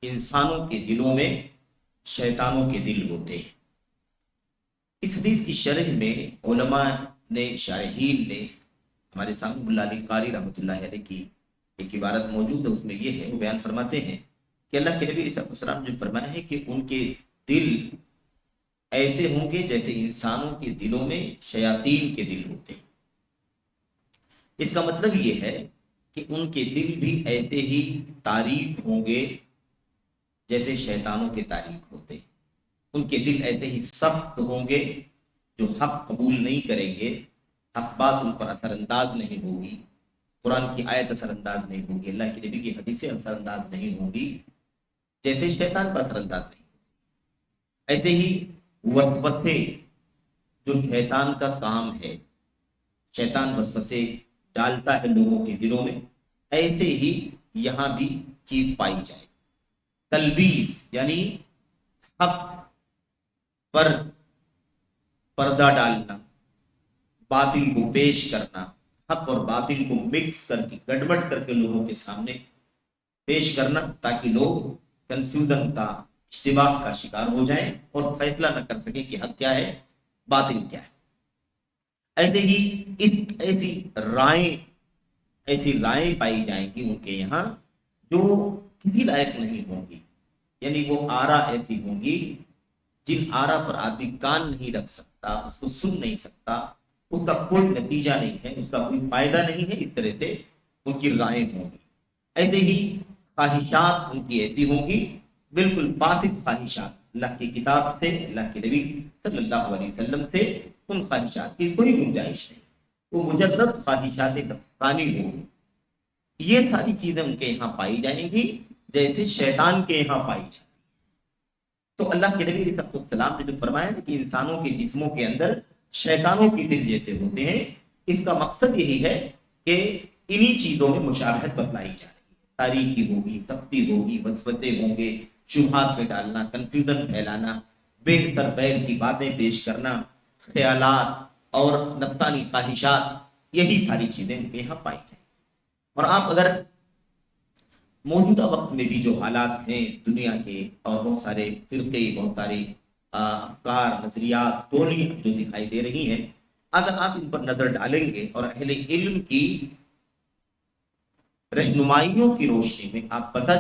انسانوں کے دلوں میں شیطانوں کے دل ہوتے ہیں۔ اس حدیث کی شرح میں علماء نے، شارحین نے، ہمارے سامنے ملا علی قاری رحمۃ اللہ علیہ کی ایک عبارت موجود ہے، اس میں یہ ہے، وہ بیان فرماتے ہیں کہ اللہ کے نبی علیہ السلام نے جو فرمایا ہے کہ ان کے دل ایسے ہوں گے جیسے انسانوں کے دلوں میں شیاطین کے دل ہوتے ہیں۔ اس کا مطلب یہ ہے کہ ان کے دل بھی ایسے ہی تاریک ہوں گے جیسے شیطانوں کے تاریک ہوتے ہیں۔ ان کے دل ایسے ہی سخت ہوں گے، جو حق قبول نہیں کریں گے، حق بات ان پر اثر انداز نہیں ہوگی، قرآن کی آیت اثر انداز نہیں ہوگی، اللہ کے نبی کی حدیثیں اثر انداز نہیں ہوگی، جیسے شیطان پر اثر انداز نہیں ہوگی۔ ایسے ہی وسوسے، جو شیطان کا کام ہے، شیطان وسوسے ڈالتا ہے لوگوں کے دلوں میں، ایسے ہی یہاں بھی چیز پائی جائے۔ تلبیس یعنی حق پر پردہ ڈالنا، باطل کو پیش کرنا، حق اور باطل کو مکس کر کے، گڑبڑ کر کے لوگوں کے سامنے پیش کرنا، تاکہ لوگ کنفیوژن کا، اشتباہ کا شکار ہو جائیں اور فیصلہ نہ کر سکیں کہ حق کیا ہے، باطل کیا ہے۔ ایسے ہی ایسی رائیں پائی جائیں گی ان کے یہاں جو کسی لائق نہیں ہوں گی، یعنی وہ آرا ایسی ہوں گی جن آرا پر آدمی کان نہیں رکھ سکتا، اس کو سن نہیں سکتا، اس کا کوئی نتیجہ نہیں ہے، اس کا کوئی فائدہ نہیں ہے، اس طرح سے ان کی رائیں ہوں گی۔ ایسے ہی خواہشات ان کی ایسی ہوں گی، بالکل فاسد خواہشات، اللہ کی کتاب سے، اللہ کے نبی صلی اللہ علیہ وسلم سے ان خواہشات کی کوئی گنجائش نہیں، وہ مجرد خواہشات نفسانی ہوگی۔ یہ ساری چیزیں ان کے یہاں پائی جائیں گی جیسے شیطان کے یہاں پائی جائیں۔ تو اللہ کے نبی علیہ السلام نے جو فرمایا کہ انسانوں کے جسموں کے اندر شیطانوں کی دل جیسے ہوتے ہیں، اس کا مقصد یہی ہے کہ انہی چیزوں میں مشابہت بتلائی جائے گی، تاریکی ہوگی، سختی ہوگی، وسوسے ہوں گے، شبہات میں ڈالنا، کنفیوژن پھیلانا، بے سر بیر کی باتیں پیش کرنا، خیالات اور نفسانی خواہشات، یہی ساری چیزیں ان کے یہاں پائی جائیں۔ اور آپ اگر موجودہ وقت میں بھی جو حالات ہیں دنیا کے، اور بہت سارے فرقے، بہت سارے افکار، نظریات، ٹولیاں جو دکھائی دے رہی ہیں، اگر آپ ان پر نظر ڈالیں گے اور اہل علم کی رہنمائیوں کی روشنی میں آپ پتہ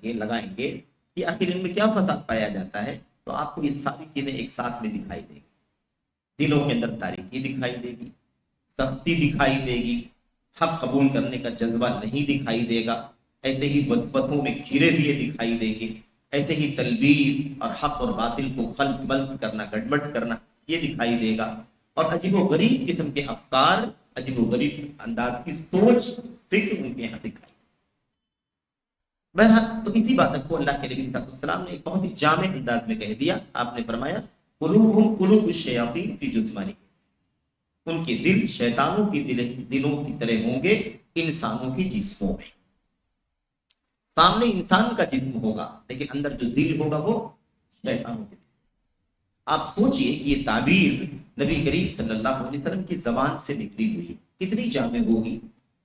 لگائیں گے کہ آخر ان میں کیا فساد پایا جاتا ہے، تو آپ کو یہ ساری چیزیں ایک ساتھ میں دکھائی دے گی۔ دلوں کے اندر تاریکی دکھائی دے گی، سختی دکھائی دے گی، حق قبول کرنے کا جذبہ نہیں دکھائی دے گا، ایسے ہی وسوسوں میں گھرے ہوئے دکھائی دیں گے، ایسے ہی تلبیس اور حق اور باطل کو خلط بلط کرنا، گڑبڑ کرنا، یہ دکھائی دے گا، اور عجیب و غریب قسم کے افکار، عجیب و غریب انداز کی سوچ، فکر ان کے یہاں دکھائی۔ بہرحال تو اسی بات کو اللہ کے نبی صلی اللہ علیہ وسلم نے ایک بہت ہی جامع انداز میں کہہ دیا۔ آپ نے فرمایا قلوبہم قلوب الشیاطین فی جثمان، ان کے دل شیطانوں کے دلوں کی طرح ہوں گے انسانوں کے جسموں میں۔ سامنے انسان کا جسم ہوگا لیکن اندر جو دل ہوگا وہ شیطانوں کے دل۔ آپ سوچئے کہ یہ تعبیر نبی کریم صلی اللہ علیہ وسلم کی زبان سے نکلی ہوئی کتنی جامع ہوگی،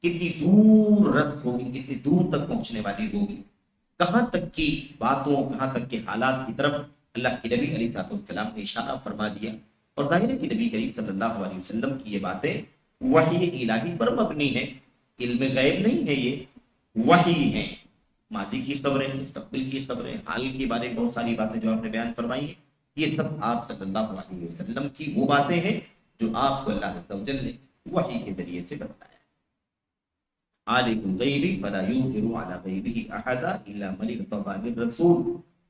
کتنی دور رس ہوگی، کتنی دور تک پہنچنے والی ہوگی، کہاں تک کی باتوں، کہاں تک کے حالات کی طرف اللہ کے نبی علیہ السلام نے اشارہ فرما دیا۔ اور ظاہر ہے کہ نبی کریم صلی اللہ علیہ وسلم کی یہ باتیں وحی الہی پر مبنی ہیں، علم غیب نہیں ہے، یہ وحی ہیں، ماضی کی خبریں، مستقبل کی خبریں، حال کے بارے میں بہت ساری باتیں جو آپ نے بیان فرمائی ہیں، یہ سب آپ صلی اللہ علیہ وسلم کی وہ باتیں ہیں جو آپ کو اللہ عز و جل نے وحی کے ذریعے سے بتایا۔ عالم الغیب فلا یظہر علی غیبہ احدا الا من ارتضی من رسول،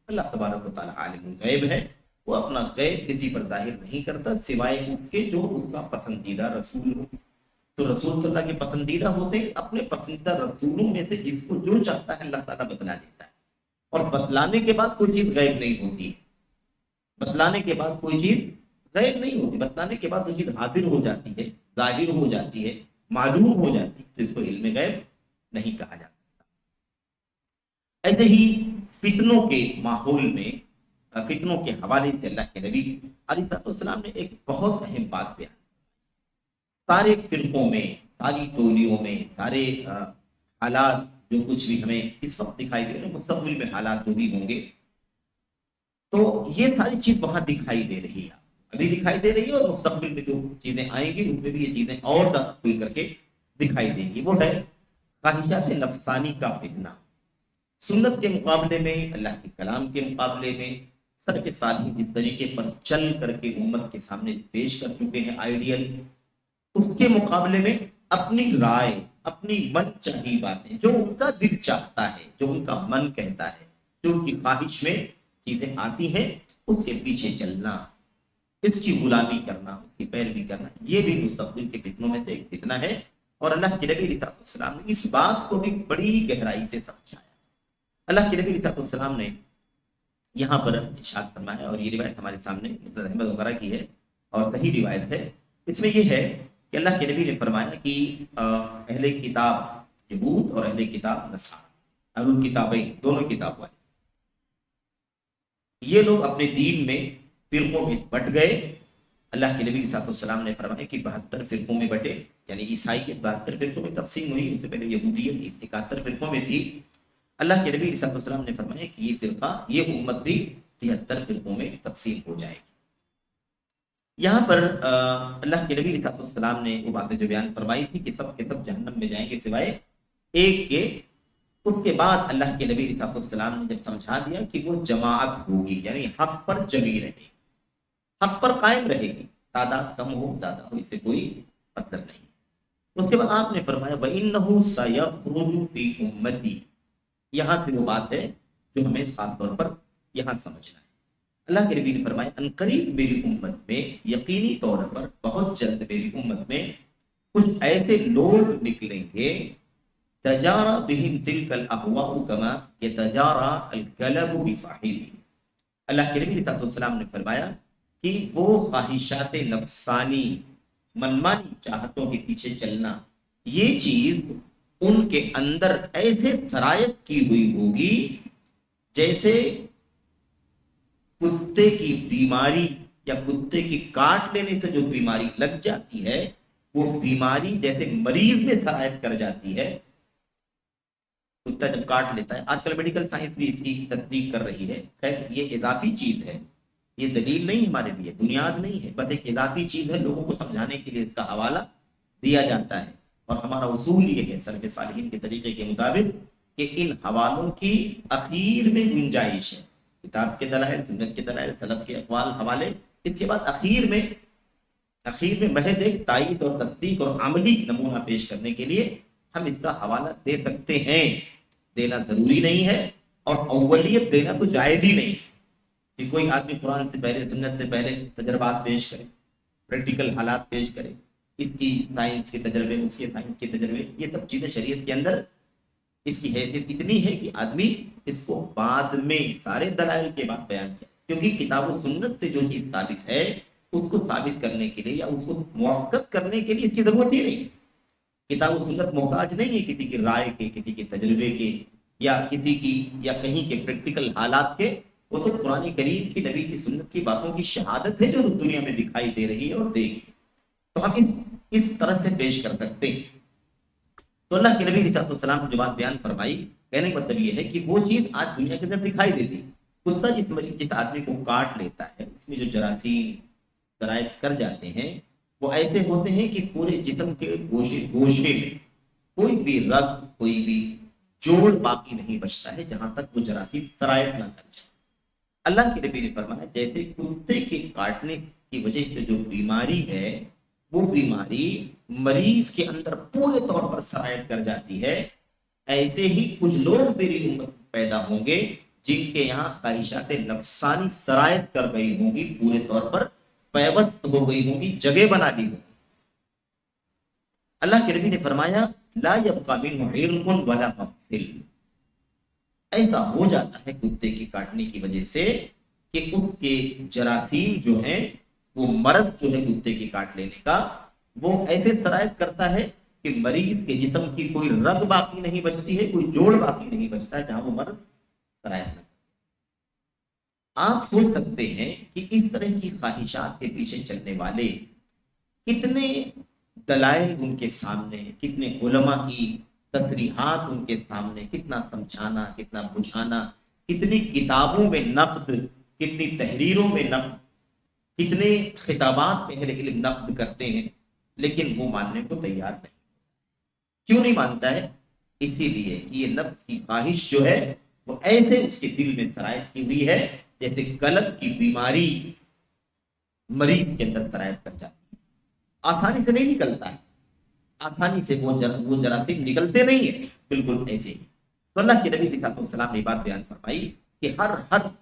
اللہ تبارک و تعالی عالم الغیب ہے، وہ اپنا غیب کسی پر ظاہر نہیں کرتا سوائے اس کے جو اس کا پسندیدہ رسول ہو۔ تو رسول تو اللہ کے پسندیدہ ہوتے ہیں، اپنے پسندیدہ رسولوں میں سے جس کو جو چاہتا ہے اللہ تعالیٰ بتلا دیتا ہے، اور بتلانے کے بعد کوئی چیز غیب نہیں ہوتی ہے، بتلانے کے بعد کوئی چیز غیب نہیں ہوتی، بتلانے کے بعد وہ چیز حاضر ہو جاتی ہے، ظاہر ہو جاتی ہے، معلوم ہو جاتی ہے، تو اس کو علم غیب نہیں کہا جا سکتا۔ ایسے ہی فتنوں کے ماحول میں، فتنوں کے حوالے سے اللہ کے نبی علیہ السلام نے ایک بہت اہم بات بیان، سارے فرقوں میں، ساری ٹولیوں میں، سارے حالات جو کچھ بھی ہمیں اس وقت دکھائی دے رہے ہیں، مستقبل میں حالات جو بھی ہوں گے، تو یہ ساری چیز وہاں دکھائی دے رہی ہے، ابھی دکھائی دے رہی ہے، اور مستقبل میں جو چیزیں آئیں گی اس میں بھی یہ چیزیں اور زیادہ کھل کر کے دکھائی دیں گی۔ وہ ہے خواہشات نفسانی کا فتنہ۔ سنت کے مقابلے میں، اللہ کے کلام کے مقابلے میں سلف صالحین جس طریقے پر چل کر کے امت کے سامنے پیش کر چکے ہیں آئیڈیل، اس کے مقابلے میں اپنی رائے، اپنی من چاہی باتیں، جو ان کا دل چاہتا ہے، جو ان کا من کہتا ہے، جو ان کی خواہش میں چیزیں آتی ہیں، اس کے پیچھے چلنا، اس کی غلامی کرنا، اس کی پیروی کرنا، یہ بھی مستقبل کے فتنوں میں سے ایک فتنہ ہے۔ اور اللہ کے نبی علیہ السلام نے اس بات کو بھی بڑی گہرائی سے سمجھایا۔ اللہ کے نبی علیہ السلام نے یہاں پر ارشاد فرمایا، اور یہ روایت ہمارے سامنے مسند احمد وغیرہ کی ہے اور صحیح روایت ہے۔ اس میں یہ ہے کہ اللہ کے نبی نے فرمایا کہ اہل کتاب یہود اور اہل کتاب نصارہ، اہل الکتابین دونوں کتاب والے، یہ لوگ اپنے دین میں فرقوں میں بٹ گئے۔ اللہ کے نبی علیہ السلام نے فرمایا کہ 72 فرقوں میں بٹے، یعنی عیسائیت 72 فرقوں میں تقسیم ہوئی، اس سے پہلے یہودیت 71 فرقوں میں تھی۔ اللہ کے نبی علیہ السلام نے فرمایا کہ یہ فرقہ، یہ امت بھی 73 فرقوں میں تقسیم ہو جائے گی۔ یہاں پر اللہ کے نبی علیہ السلام نے وہ باتیں جو بیان فرمائی تھی کہ سب کے سب جہنم میں جائیں گے سوائے ایک کے، اس کے بعد اللہ کے نبی علیہ السلام نے جب سمجھا دیا کہ وہ جماعت ہوگی، یعنی حق پر جمی رہے گی، حق پر قائم رہے گی، تعداد کم ہو زیادہ ہو اس سے کوئی مطلب نہیں۔ اس کے بعد آپ نے فرمایا وَإِنَّهُ سَيَخْرُجُ فِي أُمَّتِي، یہاں سے وہ بات ہے جو ہمیں خاص طور پر یہاں سمجھنا ہے۔ اللہ کے نبی نے فرمایا عنقریب میری امت میں، یقینی طور پر بہت جلد میری امت میں کچھ ایسے لوگ نکلیں گے تجارا بہم تلک الاہواء کما یتجارا الکلب بصاحبہ۔ اللہ کے نبی صلی اللہ علیہ وسلم نے فرمایا کہ وہ خواہشات نفسانی، منمانی چاہتوں کے پیچھے چلنا، یہ چیز ان کے اندر ایسے سرایت کی ہوئی ہوگی جیسے کتے کی بیماری یا کتے کی کاٹ لینے سے جو بیماری لگ جاتی ہے، وہ بیماری جیسے مریض میں سرایت کر جاتی ہے۔ کتا جب کاٹ لیتا ہے، آج کل میڈیکل سائنس بھی اس کی تصدیق کر رہی ہے، خیر یہ اضافی چیز ہے، یہ دلیل نہیں ہمارے لیے، بنیاد نہیں ہے، بس ایک اضافی چیز ہے، لوگوں کو سمجھانے کے لیے اس کا حوالہ دیا جاتا ہے۔ اور ہمارا اصول یہ ہے سلف صالحین کے طریقے کے مطابق کہ ان حوالوں کی اخیر میں گنجائش ہے، کتاب کے دلائل، سنت کے دلائل، سلف کے اقوال، حوالے، اس کے بعد اخیر میں محض ایک تائید اور تصدیق اور عملی نمونہ پیش کرنے کے لیے ہم اس کا حوالہ دے سکتے ہیں، دینا ضروری نہیں ہے، اور اولیت دینا تو جائز ہی نہیں کہ کوئی آدمی قرآن سے پہلے، سنت سے پہلے تجربات پیش کرے، پریکٹیکل حالات پیش کرے، اس کی سائنس کے تجربے، اس کے سائنس کے تجربے، یہ سب چیزیں شریعت کے اندر اس کی حیثیت اتنی ہے کہ آدمی اس کو بعد میں سارے دلائل کے بعد بیان کیا، کیونکہ کتاب و سنت سے جو چیز ثابت ہے اس کو ثابت کرنے کے لیے یا اس کو موقت کرنے کے لیے اس کی ضرورت ہی نہیں۔ کتاب و سنت محتاج نہیں ہے کسی کی رائے کے، کسی کے تجربے کے، یا کسی کی یا کہیں کے پریکٹیکل حالات کے، وہ تو قرآن کریم کی، نبی کی سنت کی باتوں کی شہادت ہے جو دنیا میں دکھائی دے رہی ہے اور دے گی، تو ہم اس طرح سے پیش کر سکتے ہیں۔ تو اللہ کے نبی علیہ السلام نے جو بات بیان فرمائی، کہنے کا مطلب یہ ہے کہ وہ چیز آج دنیا کے اندر دکھائی دیتی، کتا جس آدمی کو کاٹ لیتا ہے، اس میں جو جراثیم سرایت کر جاتے ہیں، وہ ایسے ہوتے ہیں کہ پورے جسم کے گوشے میں کوئی بھی رگ، کوئی بھی جوڑ باقی نہیں بچتا ہے جہاں تک وہ جراثیم سرایت نہ کر جائے۔ اللہ کے نبی نے فرمایا جیسے کتے کے کاٹنے کی وجہ سے جو بیماری ہے، وہ بیماری مریض کے اندر پورے طور پر سرایت کر جاتی ہے، ایسے ہی کچھ لوگ میری امت پیدا ہوں گے جن کے یہاں خواہشات نفسانی سرایت کر گئی ہوں گی، پورے طور پر پیوست ہو گئی ہوں گی، جگہ بنا لی ہوگی۔ اللہ کے نبی نے فرمایا لا يبقى منه عرق ولا مفصل، ایسا ہو جاتا ہے کتے کی کاٹنے کی وجہ سے کہ اس کے جراثیم جو ہیں، وہ مرض جو ہے کتے کی کاٹ لینے کا، وہ ایسے سرایت کرتا ہے کہ مریض کے جسم کی کوئی رگ باقی نہیں بچتی ہے، کوئی جوڑ باقی نہیں بچتا ہے جہاں وہ مرض سرایت نہ کرے۔ آپ سوچ سکتے ہیں کہ اس طرح کی خواہشات کے پیچھے چلنے والے کتنے دلائل ان کے سامنے ہیں، کتنے علماء کی تصریحات ان کے سامنے، کتنا سمجھانا، کتنا بجھانا، کتنی کتابوں میں نقد، کتنی تحریروں میں نقد، کتنے خطابات میں اہل علم نقد کرتے ہیں، لیکن وہ ماننے کو تیار نہیں۔ کیوں نہیں مانتا ہے؟ اسی لیے کہ یہ نفس کی خواہش جو ہے وہ ایسے اس کے دل میں سرایت کی ہوئی ہے جیسے قلب کی بیماری مریض کے اندر سرایت کر جاتی ہے، آسانی سے نہیں نکلتا ہے، آسانی سے وہ جراثیم نکلتے نہیں ہیں، بالکل ایسے ہی۔ تو اللہ کے نبی علیہ السلام نے بات بیان فرمائی کہ ہر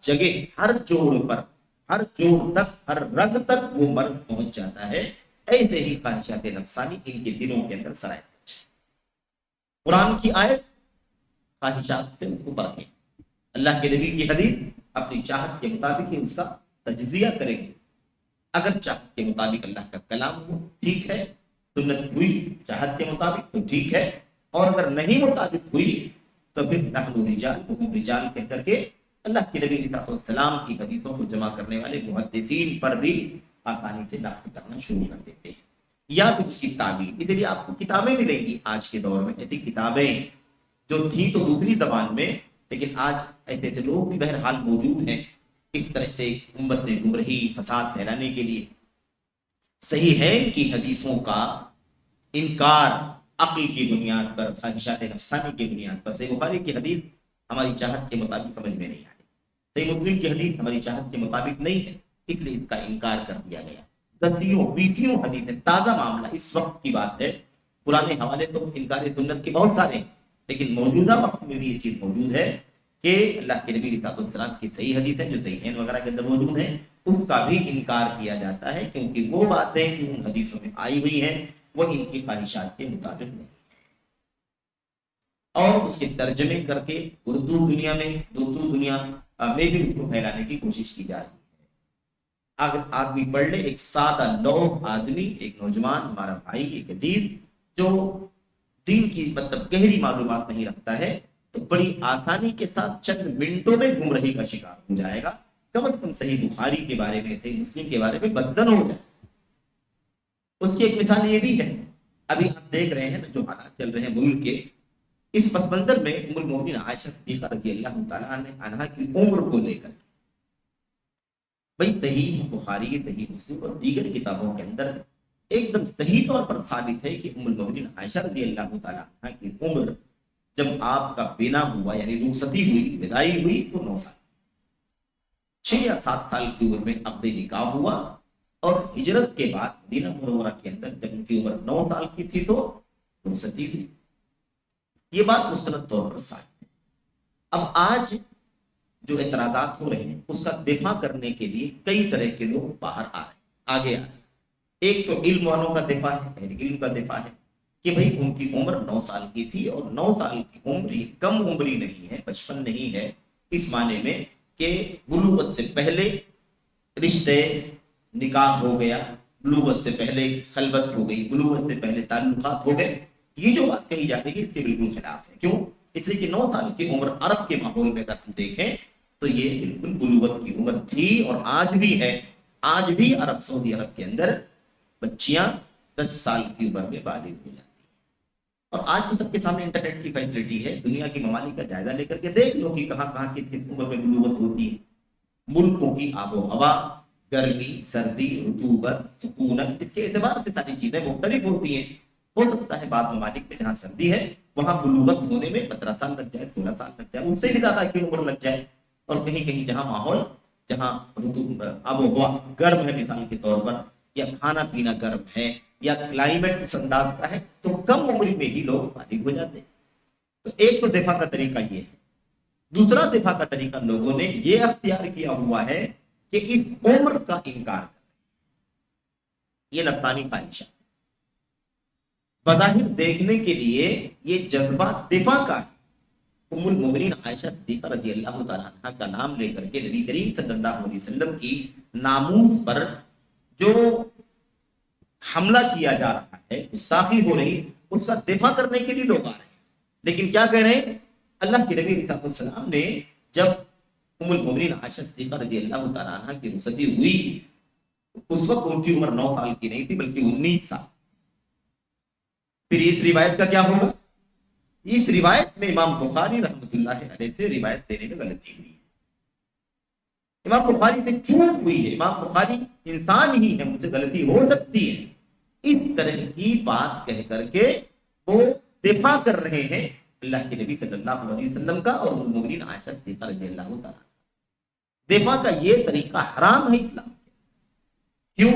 جگہ، ہر جوڑ پر، ہر جوڑ تک، ہر رگ تک وہ مرض پہنچ جاتا ہے، ایسے ہی خواہشات نفسانی ان کے دلوں کے اندر سرایت کرتی ہے۔ قرآن کی آیت خواہشات سے اس کو پرکھیں، اللہ کے نبی کی حدیث اپنی چاہت کے مطابق ہی اس کا تجزیہ کریں گے۔ اگر چاہت کے مطابق اللہ کا کلام ہو ٹھیک ہے، سنت ہوئی چاہت کے مطابق تو ٹھیک ہے، اور اگر نہیں مطابق ہوئی تو پھر نحن رجال وہم رجال کہہ کر کے اللہ کے نبی علیہ السلام کی حدیثوں کو جمع کرنے والے محدثین پر بھی آسانی سے نقد کرنا شروع کر دیتے ہیں، یا پھر اس کی تعبیر۔ اسی لیے آپ کو کتابیں ملیں گی آج کے دور میں، ایسی کتابیں جو تھیں تو دوسری زبان میں، لیکن آج ایسے ایسے لوگ بھی بہرحال موجود ہیں اس طرح سے امت میں گمراہی فساد پھیلانے کے لیے صحیح ہے کی حدیثوں کا انکار عقل کی بنیاد پر، خواہشات نفسانی کی بنیاد پر۔ صحیح بخاری کی حدیث ہماری چاہت کے مطابق سمجھ میں نہیں آئی، صحیح مسلم کی حدیث ہماری چاہت کے مطابق نہیں ہے، اس لیے اس کا انکار کر دیا گیا۔ 10 حدیثیں، تازہ معاملہ اس وقت کی بات ہے، پرانے حوالے تو انکار سنت کے بہت سارے ہیں، لیکن موجودہ وقت میں بھی یہ چیز موجود ہے کہ اللہ کے نبی علیہ السلام کی صحیح حدیثیں جو صحیحین وغیرہ کے اندر موجود ہیں اس کا بھی انکار کیا جاتا ہے، کیونکہ وہ باتیں جو ان حدیثوں میں آئی ہوئی ہیں وہ ان کی خواہشات کے مطابق نہیں، اور اس کے ترجمے کر کے اردو دنیا میں، دنیا میں بھی اس کو پھیلانے کی کوشش کی جا رہی ہے۔ اگر آدمی پڑھ لے، ایک سادہ لوح آدمی، ایک نوجوان ہمارا بھائی، ایک عزیز جو دین کی مطلب گہری معلومات نہیں رکھتا ہے، تو بڑی آسانی کے ساتھ چند منٹوں میں گمراہی کا شکار ہو جائے گا۔ کم از کم صحیح بخاری کے بارے میں، صحیح مسلم کے بارے میں بدزن ہو جائے۔ اس کی ایک مثال یہ بھی ہے، ابھی آپ دیکھ رہے ہیں نا جو حالات چل رہے ہیں ملک کے، اس پس منظر میں ام المؤمنین عائشہ صدیقہ رضی اللہ تعالیٰ عنہا کی عمر کو لے کر بھئی صحیح بخاری، صحیح مسلم اور دیگر کتابوں کے اندر ایک دم صحیح طور پر ثابت ہے کہ ام المؤمنین عائشہ رضی اللہ تعالیٰ عنہا کی عمر جب آپ کا بنا ہوا یعنی رخصتی ہوئی، وداعی ہوئی تو 9 سال، 6 یا 7 سال کی عمر میں عقد نکاح ہوا، اور ہجرت کے بعد مدینہ منورہ کے اندر جب ان کی عمر 9 سال کی تھی تو رخصتی ہوئی۔ یہ بات مستند طور پر ثابت ہے۔ اب آج جو اعتراضات ہو رہے ہیں اس کا دفاع کرنے کے لیے کئی طرح کے لوگ باہر آ رہے ہیں، آگے آ رہے ہیں۔ ایک تو علم والوں کا دفاع ہے، اہل علم کا دفاع ہے کہ بھئی ان کی عمر 9 سال کی تھی، اور 9 سال کی عمر کم عمری نہیں ہے، بچپن نہیں ہے، اس معنی میں کہ بلوغت سے پہلے رشتے نکاح ہو گیا، بلوغت سے پہلے خلوت ہو گئی، بلوغت سے پہلے تعلقات ہو گئے۔ یہ جو بات کہی جا رہی ہے اس کے بالکل خلاف ہے۔ کیوں؟ اس لیے کہ 9 سال کی عمر عرب کے ماحول میں اگر ہم دیکھیں تو یہ بالکل بلوغت کی عمر تھی، اور آج بھی ہے۔ آج بھی عرب، سعودی عرب کے اندر بچیاں 10 سال کی عمر میں بالغ ہو جاتی ہیں، اور آج تو سب کے سامنے انٹرنیٹ کی فیسلٹی ہے، دنیا کی ممالک کا جائزہ لے کر کے دیکھ لو کہ کہاں کہاں کس عمر میں بلوغت ہوتی ہے۔ ملکوں کی آب و ہوا، گرمی، سردی، رطوبت، سکونت، اس کے اعتبار سے ساری چیزیں مختلف ہوتی ہیں۔ ہو سکتا ہے بعض ممالک میں جہاں سردی ہے وہاں بلوغت ہونے میں 15 سال لگ جائے، 16 سال لگ جائے، ان سے بھی زیادہ کی عمر لگ جائے، اور کہیں کہیں جہاں ماحول، جہاں آب و ہوا گرم ہے مثال کے طور پر، یا کھانا پینا گرم ہے، یا کلائمیٹ اس انداز کا ہے، تو کم عمری میں ہی لوگ بالغ ہو جاتے ہیں۔ تو ایک تو دفاع کا طریقہ یہ ہے۔ دوسرا دفاع کا طریقہ لوگوں نے یہ اختیار کیا ہوا ہے کہ اس عمر کا انکار کریں، یہ نفسانی خواہش ہے۔ بظاہر دیکھنے کے لیے یہ جذبہ دفاع کا ہے۔ ام المؤمنین عائشہ صدیقہ رضی اللہ تعالیٰ عنہ کا نام لے کر کے نبی کریم صلی اللہ علیہ وسلم کی ناموس پر جو حملہ کیا جا رہا ہے، گستاخی ہو رہی، اس کا دفاع کرنے کے لیے لوگ آ رہے ہیں، لیکن کیا کہہ رہے ہیں؟ اللہ کے نبی علیہ السلام نے جب ام المؤمنین عائشہ صدیقہ رضی اللہ تعالیٰ عنہ کی رخصتی ہوئی اس وقت ان کی عمر 9 سال کی نہیں تھی بلکہ 19 سال۔ پھر اس روایت کا کیا ہوگا؟ اس روایت میں امام بخاری رحمۃ اللہ علیہ سے روایت دینے میں غلطی ہوئی ہے، امام بخاری سے چوک ہوئی ہے، امام بخاری انسان ہی ہے، مجھ سے غلطی ہو سکتی ہے، اس طرح کی بات کہہ کر کے وہ دفاع کر رہے ہیں اللہ کے نبی صلی اللہ علیہ وسلم کا اور المومنین عائشہ صدیقہ رضی اللہ تعالیٰ۔ دفاع کا یہ طریقہ حرام ہے اسلام میں۔ کیوں؟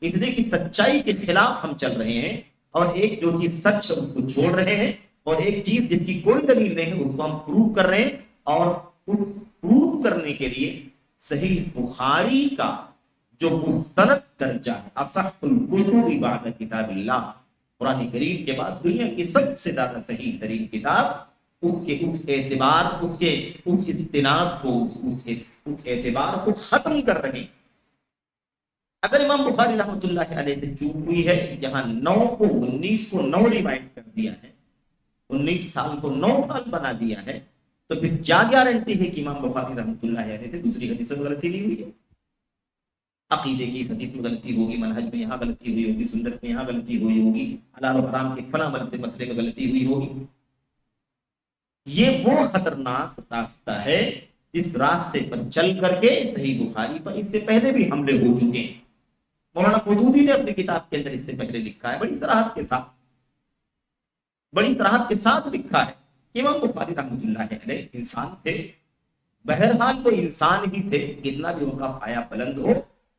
اس لیے کہ سچائی کے خلاف ہم چل رہے ہیں، اور ایک جو چیز سچ ہے اس کو چھوڑ رہے ہیں، اور ایک چیز جس کی کوئی دلیل نہیں ہے اس کو ہم پروو کر رہے ہیں، اور اس پروو کرنے کے لیے صحیح بخاری کا جو مستند درجہ ہے، اصح الکتب بعد کتاب اللہ، قرآن کریم کے بعد دنیا کی سب سے زیادہ صحیح ترین کتاب، اس کے اس اعتبار، اس کے اس استناد کو، اس اعتبار کو ختم کر رہے ہیں۔ اگر امام بخاری رحمۃ اللہ علیہ سے چوک ہوئی ہے، جہاں 9 کو 19 کو 9 ریوائنڈ کر دیا ہے، 19 سال کو 9 سال بنا دیا ہے، تو پھر کیا گارنٹی ہے کہ امام بخاری رحمۃ اللہ علیہ سے دوسری حدیثوں میں غلطی نہیں ہوئی ہے؟ عقیدے کی اس حدیث میں غلطی ہوگی، منہج میں یہاں غلطی ہوئی ہوگی، سنت میں یہاں غلطی ہوئی ہوگی، حلال و حرام کے فلاں مسئلے میں غلطی ہوئی ہوگی۔ یہ وہ خطرناک راستہ ہے جس راستے پر چل کر کے صحیح بخاری پر اس سے پہلے بھی حملے ہو چکے ہیں۔ مولانا قدودی نے اپنی کتاب کے اندر اس سے پہلے لکھا ہے، بڑی صراحت کے ساتھ لکھا ہے کہ امام بخاری رحمۃ اللہ علیہ انسان تھے، بہرحال وہ انسان ہی تھے، کتنا بھی ان کا پایا بلند ہو،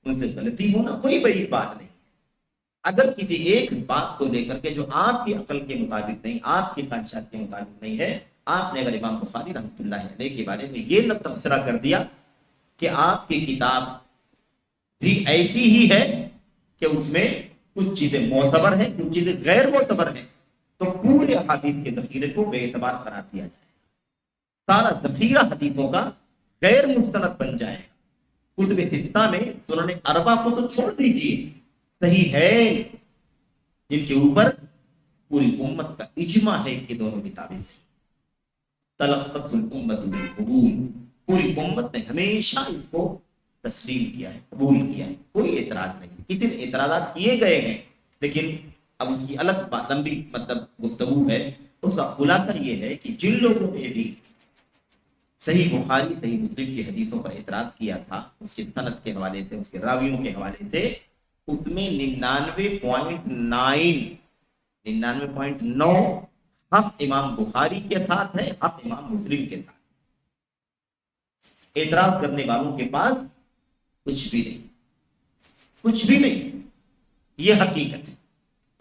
ان سے غلطی ہونا کوئی بڑی بات نہیں۔ اگر کسی ایک بات کو لے کر کے جو آپ کی عقل کے مطابق نہیں، آپ کی خواہشات کے مطابق نہیں ہے، آپ نے اگر امام بخاری رحمۃ اللہ علیہ کے بارے میں یہ تبصرہ کر دیا کہ آپ کی کتاب بھی ایسی ہی ہے کہ اس میں کچھ چیزیں معتبر ہیں، کچھ چیزیں غیر معتبر ہیں، تو پورے حدیث کے ذخیرے کو بے اعتبار قرار دیا جائے، سارا ذخیرہ حدیثوں کا غیر مستند بن جائے گا۔ کتب ستہ میں سنن اربع کو تو چھوڑ دیجیے، صحیح ہے جن کے اوپر پوری امت کا اجماع ہے کہ دونوں کتابیں صحیح، تلقت الامت بالقبول، پوری امت نے ہمیشہ اس کو تسلیم کیا ہے، قبول کیا ہے، کوئی اعتراض نہیں۔ کسی نے اعتراضات کیے گئے ہیں، لیکن اب اس کی الگ لمبی گفتگو ہے۔ اس کا خلاصہ یہ ہے کہ جن لوگوں نے بھی صحیح بخاری صحیح مسلم کی حدیثوں پر اعتراض کیا تھا، اس کی سند کے حوالے سے، اس کے راویوں کے حوالے سے، اس میں 99.9 حق امام بخاری کے ساتھ ہے، حق امام مسلم کے ساتھ۔ اعتراض کرنے والوں کے پاس کچھ بھی نہیں، یہ حقیقت ہے۔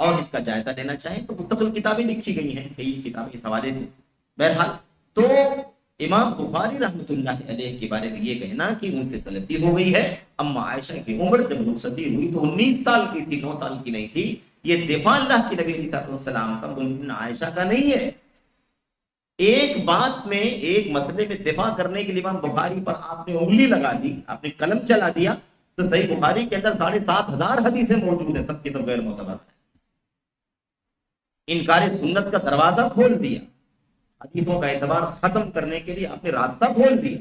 اور اس کا جائزہ لینا چاہیں تو مستقل کتابیں لکھی گئی ہیں، کئی کتابیں اس حوالے سے۔ بہرحال تو امام بخاری رحمۃ اللہ علیہ کے بارے میں یہ کہنا کہ ان سے غلطی ہو گئی ہے، اما عائشہ کی عمر جب رخصتی ہوئی تو 19 سال کی تھی، 9 سال کی نہیں تھی، یہ دفاع اللہ کے نبی علیہ السلام کا عائشہ کا نہیں ہے۔ ایک بات میں، ایک مسئلے میں دفاع کرنے کے لیے امام بخاری پر آپ نے انگلی لگا دی، آپ نے قلم چلا دیا، تو صحیح بخاری کے اندر 7,500 حدیثیں موجود ہیں، سب کے سب غیر معتبر ہیں۔ انکار سنت کا دروازہ کھول دیا، حدیثوں کا اعتبار ختم کرنے کے لیے آپ نے راستہ کھول دیا،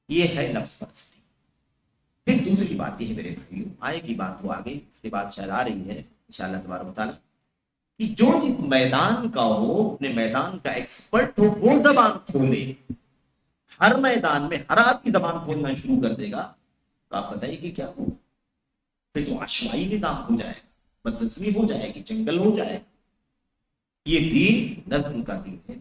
یہ ہے نفس پرستی۔ پھر دوسری بات یہ ہے میرے بھائیوں، آئے کی بات ہو آگے، اس کے بعد شاید آ رہی ہے انشاءاللہ تبارک و تعالیٰ، کہ جو جس میدان کا ہو، اپنے میدان کا ایکسپرٹ ہو، وہ زبان کھولے۔ ہر میدان میں ہر آدمی زبان کھولنا شروع کر دے گا تو آپ بتائیے کہ کیا ہو؟ پھر تو عشوائی نظام ہو جائے گا، بدنظمی ہو جائے گی، جنگل ہو جائے گا۔ یہ دین نظم کا دین ہے،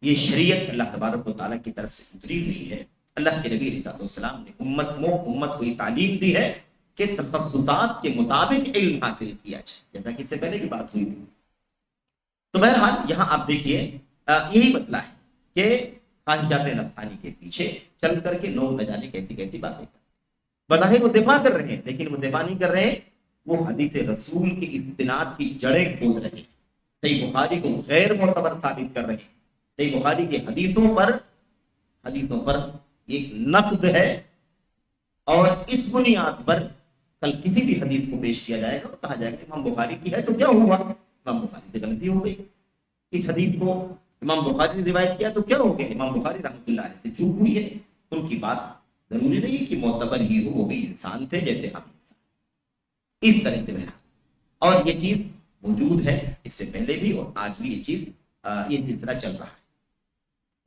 یہ شریعت اللہ تبارک و تعالیٰ کی طرف سے اتری ہوئی ہے۔ اللہ کے نبی علیہ السلام نے امت کو یہ تعلیم دی ہے کہ تخصصات کے مطابق علم حاصل کیا جائے، جیسا کہ اس سے پہلے بھی بات ہوئی تھی۔ تو بہرحال یہاں آپ دیکھیے یہی مسئلہ ہے کہ خواہشات نفسانی کے پیچھے چل کر کے لوگ نہ جانے کیسی کیسی باتیں کرتے ہیں۔ بظاہر وہ دفاع کر رہے ہیں، لیکن وہ دفاع نہیں کر رہے ہیں، وہ حدیث رسول کی استناد کی جڑیں کھول رہے ہیں، صحیح بخاری کو غیر معتبر ثابت کر رہے ہیں۔ صحیح بخاری کی حدیثوں پر ایک نقد ہے، اور اس بنیاد پر کل کسی بھی حدیث کو پیش کیا جائے گا اور کہا جائے گا امام بخاری کی ہے، تو کیا ہوا؟ امام بخاری سے غلطی ہو گئی، اس حدیث کو امام بخاری نے روایت کیا تو کیا ہو گیا؟ امام بخاری رحمۃ اللہ علیہ سے چوک ہوئی ہے۔ ان کی بات ضروری نہیں کہ معتبر ہی ہو، وہ بھی انسان تھے جیسے ہم انسان، اس طرح سے بہرحال۔ اور یہ چیز موجود ہے اس سے پہلے بھی اور آج بھی یہ سلسلہ چل رہا ہے.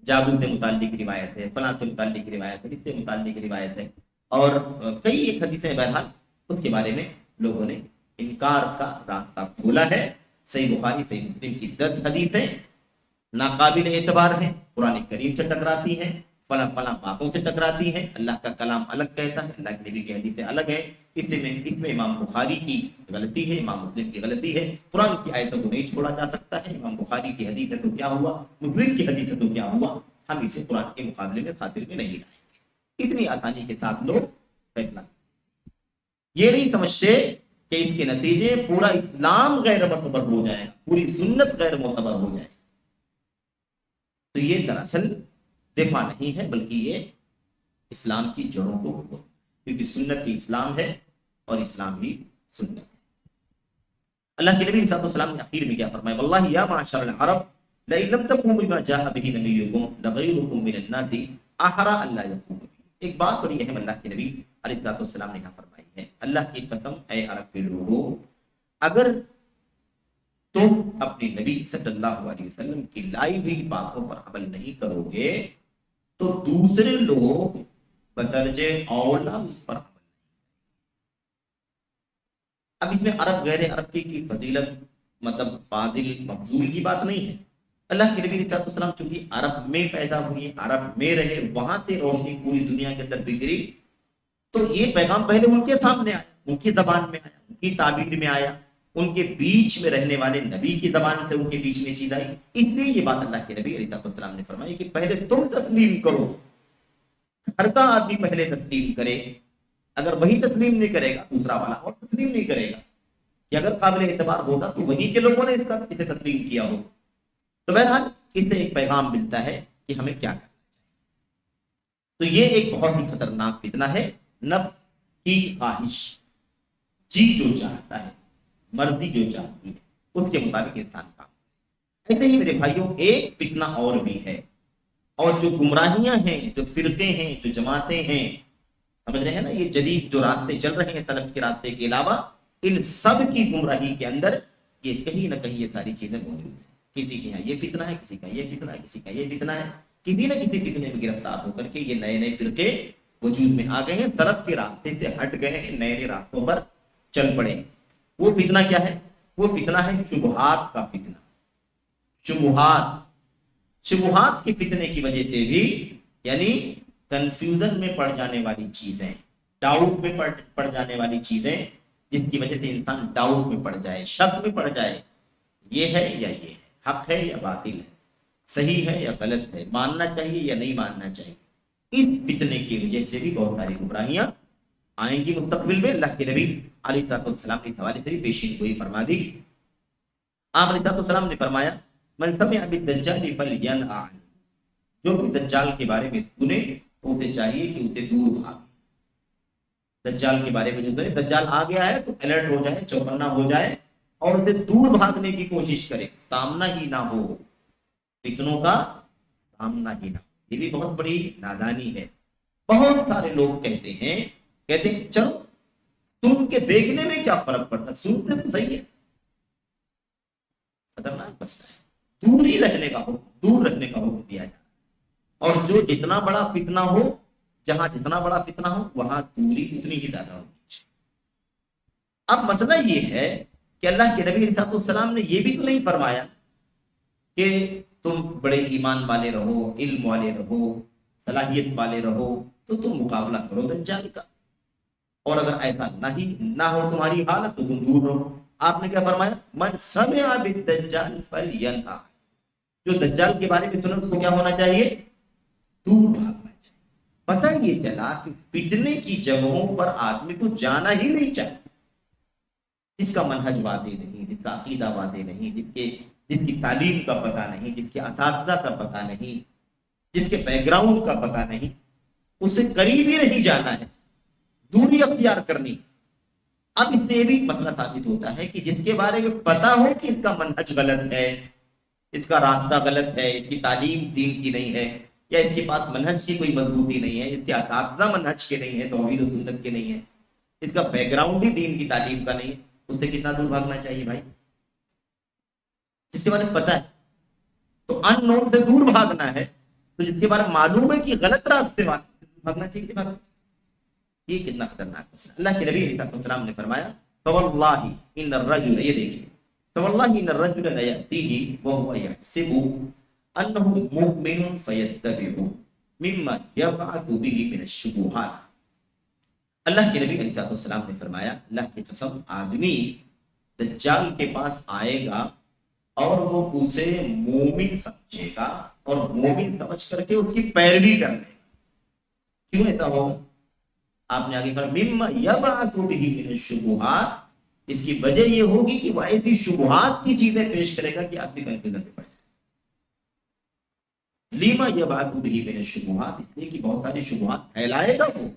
جادو سے متعلق روایت ہے، فلاں سے متعلق روایت ہے، اس سے متعلق روایت ہے، اور کئی ایک حدیثیں بہرحال اس کے بارے میں لوگوں نے انکار کا راستہ کھولا ہے. صحیح بخاری صحیح مسلم کی 10 حدیثیں ناقابل اعتبار ہیں، قرآن کریم سے ٹکراتی ہیں، فلاں فلاں باتوں سے ٹکراتی ہیں. اللہ کا کلام الگ کہتا ہے، اللہ کے نبی کی حدیثیں الگ ہیں. اس میں امام بخاری کی غلطی ہے، امام مسلم کی غلطی ہے. قرآن کی آیتوں کو نہیں چھوڑا جا سکتا ہے. امام بخاری کی حدیث ہے تو کیا ہوا، مسلم کی حدیث ہے تو کیا ہوا، ہم اسے قرآن کے مقابلے میں خاطر میں نہیں لائیں گے. اتنی آسانی کے ساتھ لوگ فیصلہ یہ نہیں سمجھتے کہ اس کے نتیجے پورا اسلام غیر معتبر ہو جائے، پوری سنت غیر معتبر ہو جائے. تو یہ دراصل دفاع نہیں ہے، بلکہ یہ اسلام کی جڑوں کو، کیونکہ سنت ہی اسلام ہے اور اسلام ہی سنت ہے. اللہ کے نبی صلی اللہ علیہ وسلم نے اخیر میں کیا فرمایا، واللہ یا معاشر العرب لئن لم تکونوا بما جاء به نبیکم لغیرکم من الناس احرى الا یکونوا. ایک بات بڑی اہم اللہ کے نبی علیہ الصلوۃ والسلام نے یہاں فرمائی ہے، اللہ کی قسم اے عرب کے لوگوں، اگر تم اپنے نبی صلی اللہ علیہ وسلم کی لائی ہوئی باتوں پر عمل نہیں کرو گے تو دوسرے لوگ بدرجے اولا اس پر عمل. اب اس میں عرب غیر عرب کی فضیلت مطلب فاضل مفضول کی بات نہیں ہے. اللہ کے نبی علیہ الصلوۃ والسلام چونکہ عرب میں پیدا ہوئے، عرب میں رہے، وہاں سے روشنی پوری دنیا کے اندر بگڑی، تو یہ پیغام پہلے ان کے سامنے آیا، ان کی زبان میں آیا، ان کی تعبیر میں آیا، ان کے بیچ میں رہنے والے نبی کی زبان سے ان کے بیچ میں چیز آئی. اس لیے یہ بات اللہ کے نبی علیہ الصلوۃ والسلام نے فرمائی کہ پہلے تم تسلیم کرو. ہر کا آدمی پہلے تسلیم کرے، اگر وہی تسلیم نہیں کرے گا دوسرا والا اور تسلیم نہیں کرے گا. کہ اگر قابل اعتبار ہوگا تو وہی کے لوگوں نے اسے تسلیم کیا ہو. تو بہرحال اس سے ایک پیغام ملتا ہے کہ ہمیں کیا کرنا چاہیے. تو یہ ایک بہت ہی خطرناک فتنہ ہے، نفس کی خواہش، جی جو چاہتا ہے، مرضی جو چاہتی ہے اس کے مطابق انسان کام. ایسے ہی میرے بھائیوں ایک فتنہ اور بھی ہے، اور جو گمراہیاں ہیں، جو فرقے ہیں، جو جماعتیں ہیں، سمجھ رہے ہیں نا، یہ جدید جو راستے چل رہے ہیں سلف کے راستے کے علاوہ، ان سب کی گمراہی کے اندر یہ کہیں نہ کہیں یہ ساری چیزیں موجود ہیں. کسی کے یہاں یہ فتنہ ہے، کسی کا یہ فتنہ ہے، کسی کا یہ فتنہ ہے، کسی نہ کسی فتنے میں گرفتار ہو کر کے یہ نئے نئے فرقے وجود میں آ گئے ہیں، سلف کے راستے سے ہٹ گئے ہیں، نئے نئے راستوں پر چل پڑے ہیں. وہ فتنہ کیا ہے؟ وہ فتنہ ہے شبہات کا فتنہ. شبہات کے فتنے کی وجہ سے بھی، یعنی کنفیوژن میں پڑ جانے والی چیزیں، ڈاؤٹ میں پڑ جانے والی چیزیں، جس کی وجہ سے انسان ڈاؤٹ میں پڑ جائے، شک میں پڑ جائے، یہ ہے یا یہ ہے، حق ہے یا باطل ہے، صحیح ہے یا غلط ہے، ماننا چاہیے یا نہیں ماننا چاہیے. اس فتنے کی وجہ سے بھی بہت ساری گمراہیاں آئیں گی مستقبل میں. اللہ کے نبی علیہ الصلوۃ والسلام نے اس حوالے سے بھی پیشین گوئی فرما دی. آپ علیہ الصلوۃ والسلام نے فرمایا، من سمع بالدجال فلینأ عنہ، جو بھی دجال کے بارے میں سنے تو اسے چاہیے کہ اسے دور بھاگے. دجال کے بارے میں جو سنے، دجال آ گیا ہے تو الرٹ ہو جائے، چوکنا ہو جائے اور اسے دور بھاگنے کی کوشش کرے، سامنا ہی نہ ہو، فتنوں کا سامنا ہی نہ ہو. یہ بھی بہت بڑی نادانی ہے. بہت سارے لوگ کہتے ہیں چلو سن کے دیکھنے میں کیا فرق پڑتا، سنتے تو صحیح ہے. خطرناک مسئلہ ہے. دوری رہنے کا حکم، دور رہنے کا حکم دیا جائے، اور جو جتنا بڑا فتنہ ہو، جہاں جتنا بڑا فتنہ ہو وہاں دوری اتنی ہی زیادہ ہونی چاہیے. اب مسئلہ یہ ہے کہ اللہ کے نبی علیہ السلام نے یہ بھی تو نہیں فرمایا کہ تم بڑے ایمان والے رہو، علم والے رہو، صلاحیت والے رہو تو تم مقابلہ کرو دجال کا، اور اگر ایسا نہ ہو تمہاری حالت تو تم دور رہو. آپ نے کیا فرمایا؟ من سمع بالدجال فلینأ، جو دجال کے بارے میں سنا اس کو کیا ہونا چاہیے؟ دور بھاگنا چاہیے. پتہ یہ چلا کہ فتنے کی جگہوں پر آدمی کو جانا ہی نہیں چاہیے. جس کا منہج واضح نہیں، جس کا عقیدہ واضح نہیں، جس کی تعلیم کا پتہ نہیں، جس کے اساتذہ کا پتہ نہیں، جس کے بیک گراؤنڈ کا پتہ نہیں، اس سے قریب ہی نہیں جانا ہے، دوری اختیار کرنی. اب اس سے یہ بھی مسئلہ ثابت ہوتا ہے کہ جس کے بارے میں پتہ ہو کہ اس کا منہج غلط ہے، اس کا راستہ غلط ہے، اس کی تعلیم دین کی نہیں ہے، یا اس کے پاس منہج کی کوئی مضبوطی نہیں ہے، اس کے اساتذہ منہج کے نہیں ہے، توحید و سنت کے نہیں ہے، اس کا بیک گراؤنڈ بھی دین کی تعلیم کا نہیں ہے، اس سے کتنا دور بھاگنا چاہیے بھائی؟ جس کے بارے میں پتا ہے. تو ان نون سے دور بھاگنا ہے تو جس کے بارے میں معلوم ہے کہ غلط راستے بھاگنا چاہیے کہ بھاگنا. یہ کتنا خطرناک مسئلہ. اللہ کے نبی علیہ السلام نے فرمایا فواللہ ان الرجل، یہ دیکھیے، فواللہ ان الرجل لیأتیہ وہو یحسب انہ مؤمن فیتبعہ مما یبعث بہ من الشبہات. اللہ کے نبی علیہ السلام نے فرمایا اللہ کی قسم، آدمی دجال کے پاس آئے گا اور وہ اسے مومن سمجھے گا اور مومن سمجھ کر کے اس کی پیروی کرنے گا. کیوں ایسا ہوگا؟ آپ نے آگے کہا مما یبعث بہ من الشبہات، اس کی وجہ یہ ہوگی کہ وہ ایسی شبہات کی چیزیں پیش کرے گا کہ آدمی کنفیوژن میں پڑ جائے. لیما یبعث بہ من الشبہات، اس لیے کہ بہت ساری شبہات پھیلائے گا وہ،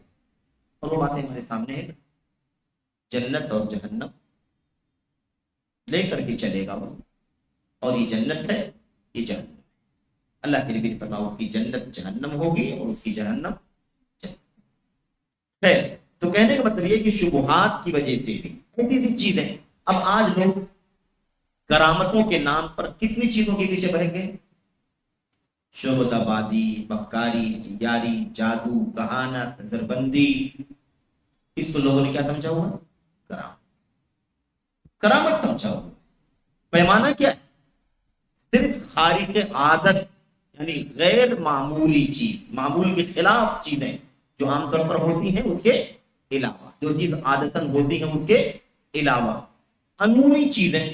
اور وہ باتیں ہمارے سامنے ہیں. جنت اور جہنم لے کر کے چلے گا وہ، اور یہ جنت ہے یہ جہنم. اللہ کے نبی نے فرمایا اس کی جنت جہنم ہوگی اور اس کی جہنم ہے. تو کہنے کا مطلب یہ کہ شبہات کی وجہ سے بھی ایسی چیزیں. اب آج لوگ کرامتوں کے نام پر کتنی چیزوں کے پیچھے بہہ گئے. شعبدہ بازی، مکاری، یاری، جادو، کہانت، نظر بندی، اس کو لوگوں نے کیا سمجھا ہوا؟ کرامت. کرامت سمجھا ہوا. پیمانہ کیا ہے؟ صرف خارق عادت، یعنی غیر معمولی چیز، معمول کے خلاف چیزیں جو عام طور پر ہوتی ہیں اس کے علاوہ، جو چیز عادتاً ہوتی ہیں اس کے علاوہ انوئی چیزیں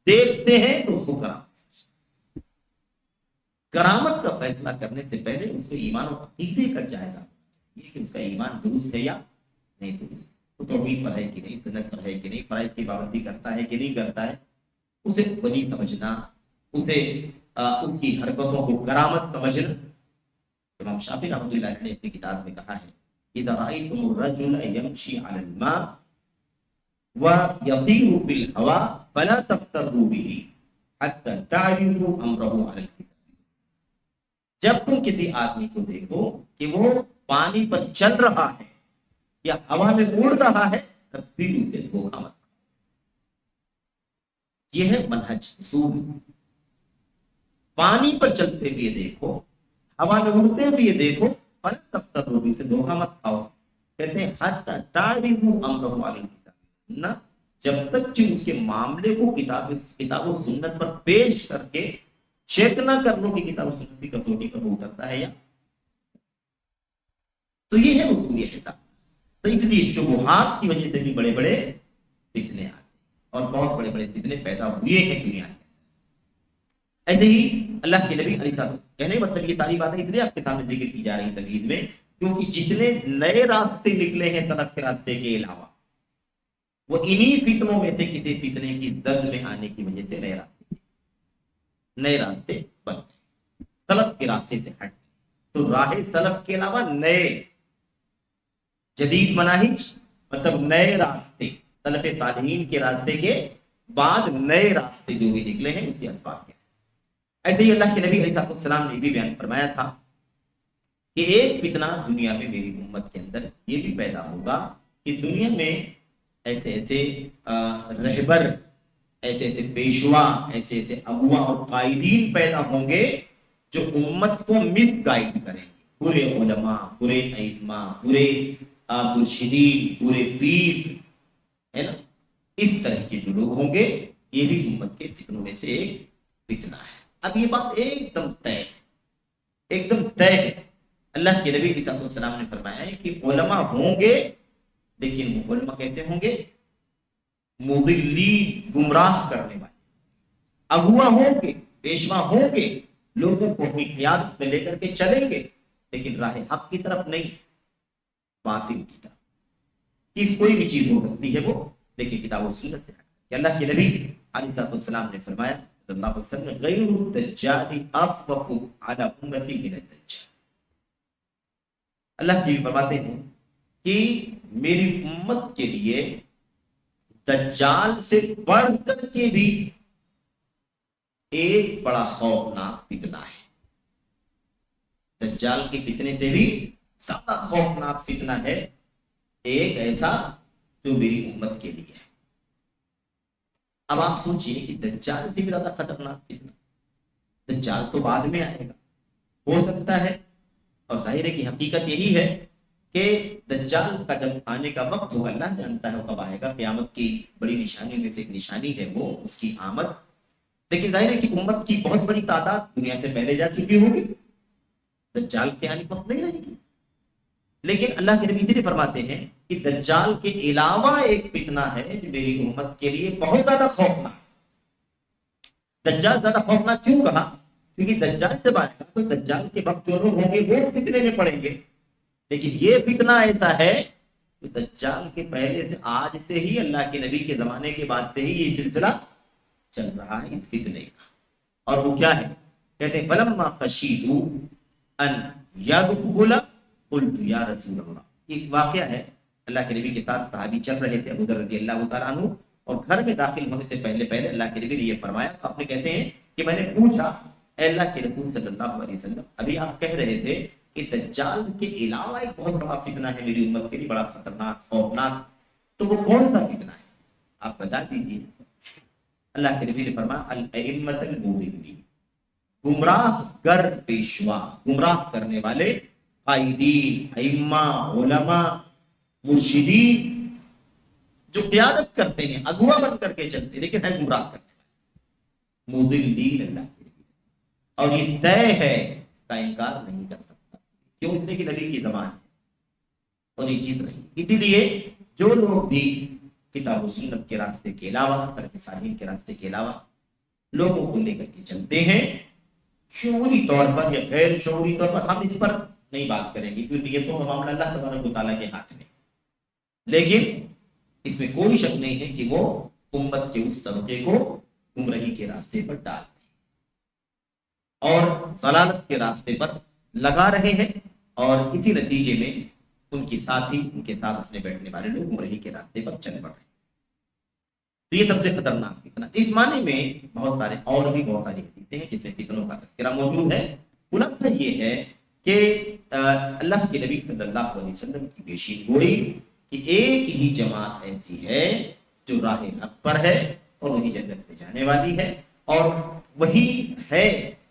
دیکھتے ہیں تو اس کو کرامت سمجھتے ہیں. کرامت کا فیصلہ کرنے سے پہلے اس کو ایمان و عقیدے کا جائزہ یہ کہ اس کا ایمان درست ہے یا نہیں درست، وہ توحید پر ہے کہ نہیں، سنت پر ہے کہ نہیں، فرائض کی پابندی کرتا ہے کہ نہیں کرتا ہے. اسے ولی سمجھنا، اسے اس کی حرکتوں کو کرامت سمجھنا. امام شافعی رحمۃ اللہ علیہ نے اپنی کتاب میں کہا ہے اذا رأيتم الرجل يمشي على الماء ويطير في الهواء فلا تغتروا به حتى تعرفوا امره على الكتاب. جب تم کسی آدمی کو دیکھو کہ وہ پانی پر چل رہا ہے یا ہوا میں اڑ رہا ہے تب بھی اسے دھوکہ مت. یہ ہے منہج اصول. پانی پر چلتے ہوئے دیکھو، ہوا میں اڑتے ہوئے دیکھو، فلا تغتروا به، اسے دھوکہ مت کھاؤ. کہتے ہیں حتی تعرفوا امره علی الکتاب، نہ جب تک کہ اس کے معاملے کو کتاب و سنت پر پیش کر کے چیک نہ کر لو کہ کتاب و سنت کی کسوٹی پر وہ اترتا ہے یا. تو یہ ہے اصول حساب. تو اس لیے شبہات کی وجہ سے بھی بڑے بڑے فتنے آتے ہیں اور بہت بڑے بڑے فتنے پیدا ہوئے ہیں دنیا میں. ایسے ہی اللہ کے نبی علیہ السلام، کہنے مطلب یہ ساری باتیں اس لیے آپ کے سامنے ذکر کی جا رہی ہیں تمہید میں کیونکہ جتنے نئے راستے نکلے ہیں سلف کے راستے کے علاوہ، وہ انہی فتنوں میں سے کسی فتنے کی زد میں آنے کی وجہ سے نئے راستے بنتے، سلف کے راستے سے ہٹ. تو راہ سلف کے علاوہ نئے جدید مناہج، مطلب نئے راستے، سلف صالحین کے راستے کے بعد نئے راستے جو بھی نکلے ہیں اس کے اسباب کیا. ایسے ہی اللہ کے نبی علیہ السلام نے بھی بیان فرمایا تھا کہ ایک فتنہ دنیا میں میری امت کے اندر یہ بھی پیدا ہوگا کہ دنیا میں ایسے ایسے رہبر، ایسے ایسے پیشوا، ایسے ایسے اغوا اور قائدین پیدا ہوں گے جو امت کو مس گائیڈ کریں گے. برے علماء، برے ائمہ، برے مرشدین، برے پیر، ہے نا، اس طرح کے جو لوگ ہوں گے یہ بھی امت کے فتنوں میں سے ایک فتنہ ہے. اب یہ بات ایک دم طے ہے، ایک دم طے ہے. اللہ کے نبی علیہ السلام نے فرمایا ہے کہ علماء ہوں گے، لیکن وہ علماء کیسے ہوں گے؟ مضلین، گمراہ کرنے والے. اغوا ہوں گے، پیشوا ہوں گے، لوگوں کو اپنی قیادت میں لے کر کے چلیں گے، لیکن راہ حق کی طرف نہیں، باطل کی طرف. اس کوئی بھی چیز ہو سکتی ہے وہ، لیکن کتاب و سنت سے کہ اللہ کے نبی علیہ السلام نے فرمایا صلی اللہ علیہ وسلم غیر الدجال اخوف علی امتی من الدجال. اللہ کی فرماتے ہیں کہ میری امت کے لیے دجال سے بڑھ کر کے بھی ایک بڑا خوفناک فتنہ ہے. دجال کے فتنے سے بھی زیادہ خوفناک فتنہ ہے ایک ایسا جو میری امت کے لیے ہے. اب آپ سوچئے کہ دجال سے بھی زیادہ خطرناک فتنہ، دجال تو بعد میں آئے گا، ہو سکتا ہے، اور ظاہر ہے کہ حقیقت یہی ہے کہ دجال کا جب آنے کا وقت ہوگا اللہ جانتا ہے وہ کب آئے گا، قیامت کی بڑی نشانی میں سے ایک نشانی ہے وہ اس کی آمد، لیکن ظاہر ہے کہ امت کی بہت بڑی تعداد دنیا سے پہلے جا چکی ہوگی، دجال کے آنے کا وقت نہیں رہے گی، لیکن اللہ کے نبی صرف فرماتے ہیں کہ دجال کے علاوہ ایک فتنہ ہے جو میری امت کے لیے بہت زیادہ خوفناک۔ دجال زیادہ خوفناک کیوں کہا؟ کیونکہ دجال جب آئے گا تو دجال کے وقت جو لوگ ہوں گے وہ فتنے میں پڑیں گے، لیکن یہ فتنہ ایسا ہے کہ دجال کے پہلے سے آج سے ہی اللہ کے نبی کے زمانے کے بعد سے ہی یہ سلسلہ چل رہا ہے اس فتنے کا، اور وہ کیا ہے؟ کہتے ہیں فلما خشیتو ان یدخل قلت یا رسول اللہ، ایک واقعہ ہے، اللہ کے نبی کے ساتھ صحابی چل رہے تھے ابو ذر رضی اللہ تعالیٰ عنہ، اور گھر میں داخل ہونے سے پہلے پہلے اللہ کے نبی نے یہ فرمایا، تو آپ نے کہتے ہیں کہ میں نے پوچھا اے اللہ کے رسول صلی اللہ علیہ وسلم، ابھی آپ کہہ رہے تھے کہ دجال کے علاوہ ایک بہت بڑا فتنہ ہے میری امت کے لیے، بڑا خطرناک خوفناک، تو وہ کون سا فتنہ ہے آپ بتا دیجیے۔ اللہ کے نبی نے فرمایا الائمۃ المضلین، گمراہ گر پیشوا، گمراہ کرنے والے قائدین، ائمہ، علماء، مرشدین، جو قیادت کرتے ہیں، اگوا بن کر کے چلتے ہیں لیکن ہے گمراہ کرنے والے، مضلین اللہ کے نبی، اور یہ طے ہے، اس کا انکار نہیں کر سکتا، کیوں؟ اس نے کہ نبی کی زبان ہے اور یہ چیز رہی، اسی لیے جو لوگ بھی کتاب و سنت کے راستے کے علاوہ، سلف صالحین کے راستے کے علاوہ لوگوں کو لے کر کے چلتے ہیں، شعوری طور پر یا غیر شعوری طور پر، ہم اس پر نہیں بات کریں گے کیونکہ یہ تو معاملہ اللہ تبارک و تعالیٰ کے ہاتھ میں، لیکن اس میں کوئی شک نہیں ہے کہ وہ امت کے اس طبقے کو گمراہی کے راستے پر ڈال اور ضلالت کے راستے پر لگا رہے ہیں، اور اسی نتیجے میں ان کے ساتھی، ان کے ساتھ اپنے بیٹھنے والے لوگ گمراہی کے راستے پر چل پڑ رہے ہیں، تو یہ سب سے خطرناک فتنہ۔ اس معنی میں بہت سارے اور بھی بہت ساری حدیثیں ہیں جس میں فتنوں کا تذکرہ موجود ہے، خلاصہ یہ ہے کہ اللہ کے نبی صلی اللہ علیہ وسلم کی پیشین گوئی کہ ایک ہی جماعت ایسی ہے جو راہ حق پر ہے اور وہی جنت میں جانے والی ہے، اور وہی ہے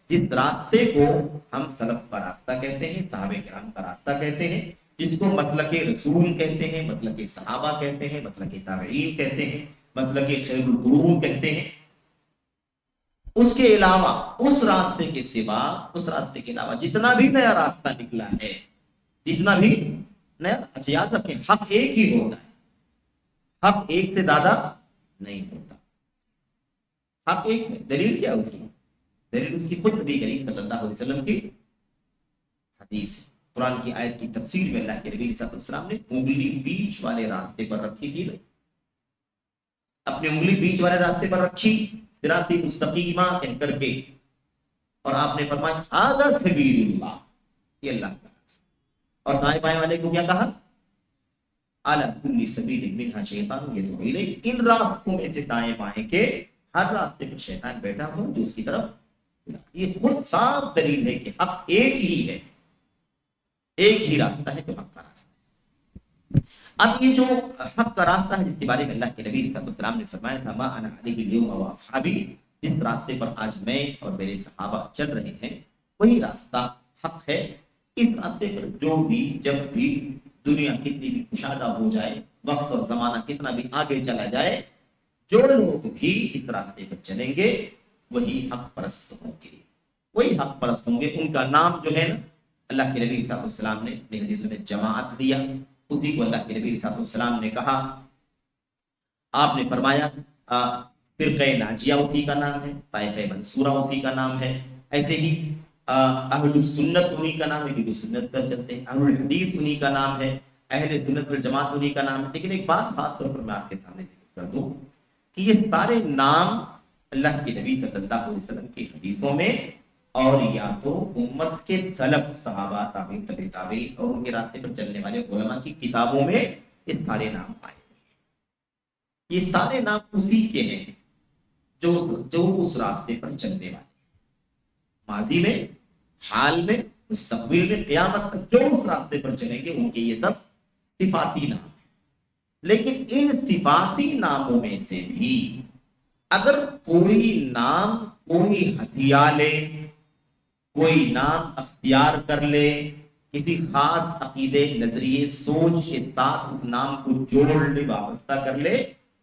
جس راستے کو ہم سلف کا راستہ کہتے ہیں، صحابہ کرام کا راستہ کہتے ہیں، جس کو مسلک رسول کہتے ہیں، مسلک صحابہ کہتے ہیں، مسلک تابعین کہتے ہیں، مسلک خیر القرون کہتے ہیں۔ اس کے علاوہ، اس راستے کے سوا، اس راستے کے علاوہ جتنا بھی نیا راستہ نکلا ہے، جتنا بھی نیا، اچھا یاد رکھیں حق ایک ہی ہوتا ہے، حق ایک سے زیادہ نہیں ہوتا، حق ایک ہے۔ دلیل کیا اس کی؟ دلیل اس کی خود نبی کریم صلی اللہ علیہ وسلم کی حدیث ہے، قرآن کی آیت کی تفسیر میں اللہ کے نبی صلی اللہ علیہ وسلم نے انگلی بیچ والے راستے پر رکھی تھی، اپنی انگلی بیچ والے راستے پر رکھی، صراط مستقیمہ کہہ کر کے، اور آپ نے فرمایا ھذا سبیل اللہ، یہ اللہ کا راستہ، اور دائیں بائیں والے کو کیا کہا؟ علی کل سبیل منہا شیطان یدعو الیہ، ان راستوں میں سے دائیں بائیں کے ہر راستے پر شیطان بیٹھا ہو جو اس کی طرف، یہ خود صاف دلیل ہے کہ حق ایک ہی ہے، ایک ہی راستہ ہے جو حق کا راستہ ہے۔ اب یہ جو حق کا راستہ ہے جس کے بارے میں اللہ کے نبی صلی اللہ علیہ وسلم نے فرمایا تھا ما انا علیہ اليوم واصحابی، جس راستے پر آج میں اور میرے صحابہ چل رہے ہیں وہی راستہ حق ہے، اس راستے پر جو بھی، جب بھی دنیا کتنی بھی کشادہ ہو جائے، وقت اور زمانہ کتنا بھی آگے چلا جائے، جو لوگ بھی اس راستے پر چلیں گے وہی حق پرست ہوں گے، وہی حق پرست ہوں گے، ان کا نام جو ہے نا، اللہ کے نبی صلی اللہ علیہ وسلم نے اپنی حدیثوں میں جماعت دیا، اسی کو اللہ کے نبی صلی اللہ علیہ وسلم نے کہا، آپ نے فرمایا فرقہ ناجیہ اسی کا نام ہے، طائفہ منصورہ اسی کا نام ہے، ایسے ہی اہل السنت انہی کا نام ہے کیونکہ سنت پر چلتے ہیں، اہل الحدیث انہی کا نام ہے، اہل سنت والجماعت انہی کا نام ہے۔ لیکن ایک بات خاص طور پر میں آپ کے سامنے ذکر کر دوں کہ یہ سارے نام اللہ کے نبی صلی اللہ علیہ وسلم کی حدیثوں میں اور یا تو امت کے سلف، صحابہ، تابعین، تبع تابعین اور ان کے راستے پر چلنے والے علماء کی کتابوں میں یہ سارے نام پائے ہوئے ہیں، یہ سارے نام اسی کے ہیں جو اس راستے پر چلنے والے، ماضی میں، حال میں، مستقبل میں، قیامت تک جو اس راستے پر چلیں گے ان کے یہ سب صفاتی نام ہیں۔ لیکن ان صفاتی ناموں میں سے بھی اگر کوئی نام کوئی ہتھیا لے، کوئی نام اختیار کر لے، کسی خاص عقیدے نظریے سوچ کے ساتھ اس نام کو جوڑ لے، وابستہ کر لے،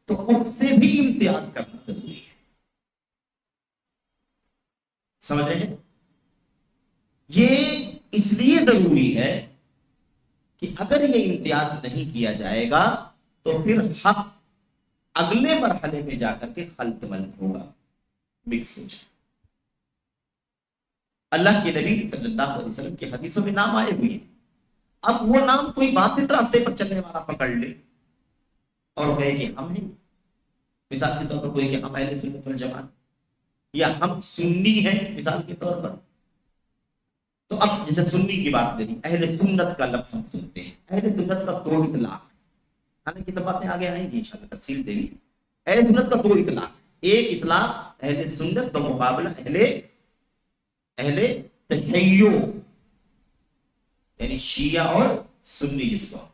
تو اس سے بھی امتیاز کرنا ضروری ہے. سمجھ رہے ہیں؟ یہ اس لیے ضروری ہے کہ اگر یہ امتیاز نہیں کیا جائے گا تو پھر حق اگلے مرحلے میں جا کر کے خلط ملط ہوگا، مکس ہو جائے. اللہ کے نبی صلی اللہ علیہ وسلم کی حدیثوں میں نام آئے ہوئے ہیں. اب وہ نام کوئی باطل راستے پر چلنے والا پکڑ لے اور کہے کہ ہم ہیں، مثال کے طور پر کوئی کہ ہم اہل سنت والجماعت، یا ہم سنی ہیں مثال کے طور پر. تو اب جیسے سنی کی بات کریں، اہل سنت کا لفظ ہم سنتے ہیں، اہل سنت کا دو اطلاق، حالانکہ سب باتیں آگے آئیں گی انشاءاللہ تفصیل سے بھی. اہل سنت کا دو اطلاق، ایک اطلاق اہل سنت بمقابلہ اہل تشیع، یعنی شیعہ اور سنی جس کو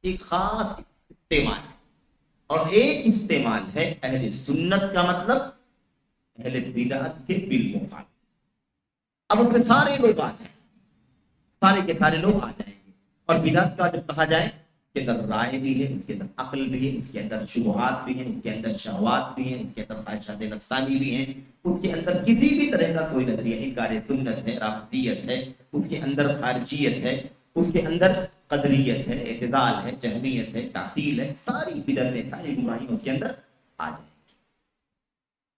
ایک خاص استعمال ہے، اور ایک استعمال ہے اہل سنت کا مطلب اہل بدعت کے بالمقابل. اب اس میں سارے لوگ آ جائیں، سارے کے سارے لوگ آ جائیں گے. اور بدعت کا جب کہا جائے اس کے اندر رائے بھی ہے، اس کے اندر عقل بھی ہے، اس کے اندر شبہات بھی ہیں، اس کے اندر شہوات بھی ہیں، اس کے اندر خواہشات نفسانی بھی ہیں، اس کے اندر کسی بھی طرح کا کوئی نظریہ انکار سنت ہے، رافضیت ہے، اس کے اندر خارجیت ہے، اس کے اندر قدریت ہے، اعتزال ہے، جہمیت ہے، تعطیل ہے، ساری بدعتیں ساری گمراہیاں اس کے اندر آ جائیں گی.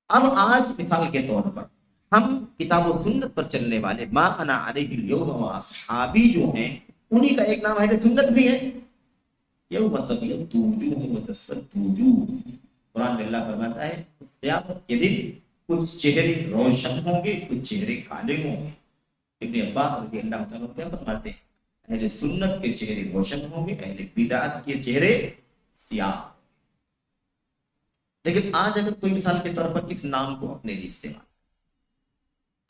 اب آج مثال کے طور پر ہم کتاب و سنت پر چلنے والے ما انا علیہ اليوم و اصحابی جو ہیں، انہی کا ایک نام اہل سنت بھی ہے. یوم تبیض وجوہ وتسود وجوہ، قرآن میں اللہ فرماتا ہے اس قیامت کے دن کچھ چہرے روشن ہوں گے، کچھ چہرے کالے ہوں گے. ابن عباس رضی اللہ تعالیٰ کیا فرماتے ہیں؟ اہل سنت کے چہرے روشن ہوں گے، اہل بدعت کے چہرے سیاہ. لیکن آج اگر کوئی مثال کے طور پر اس نام کو اپنے لیے استعمال،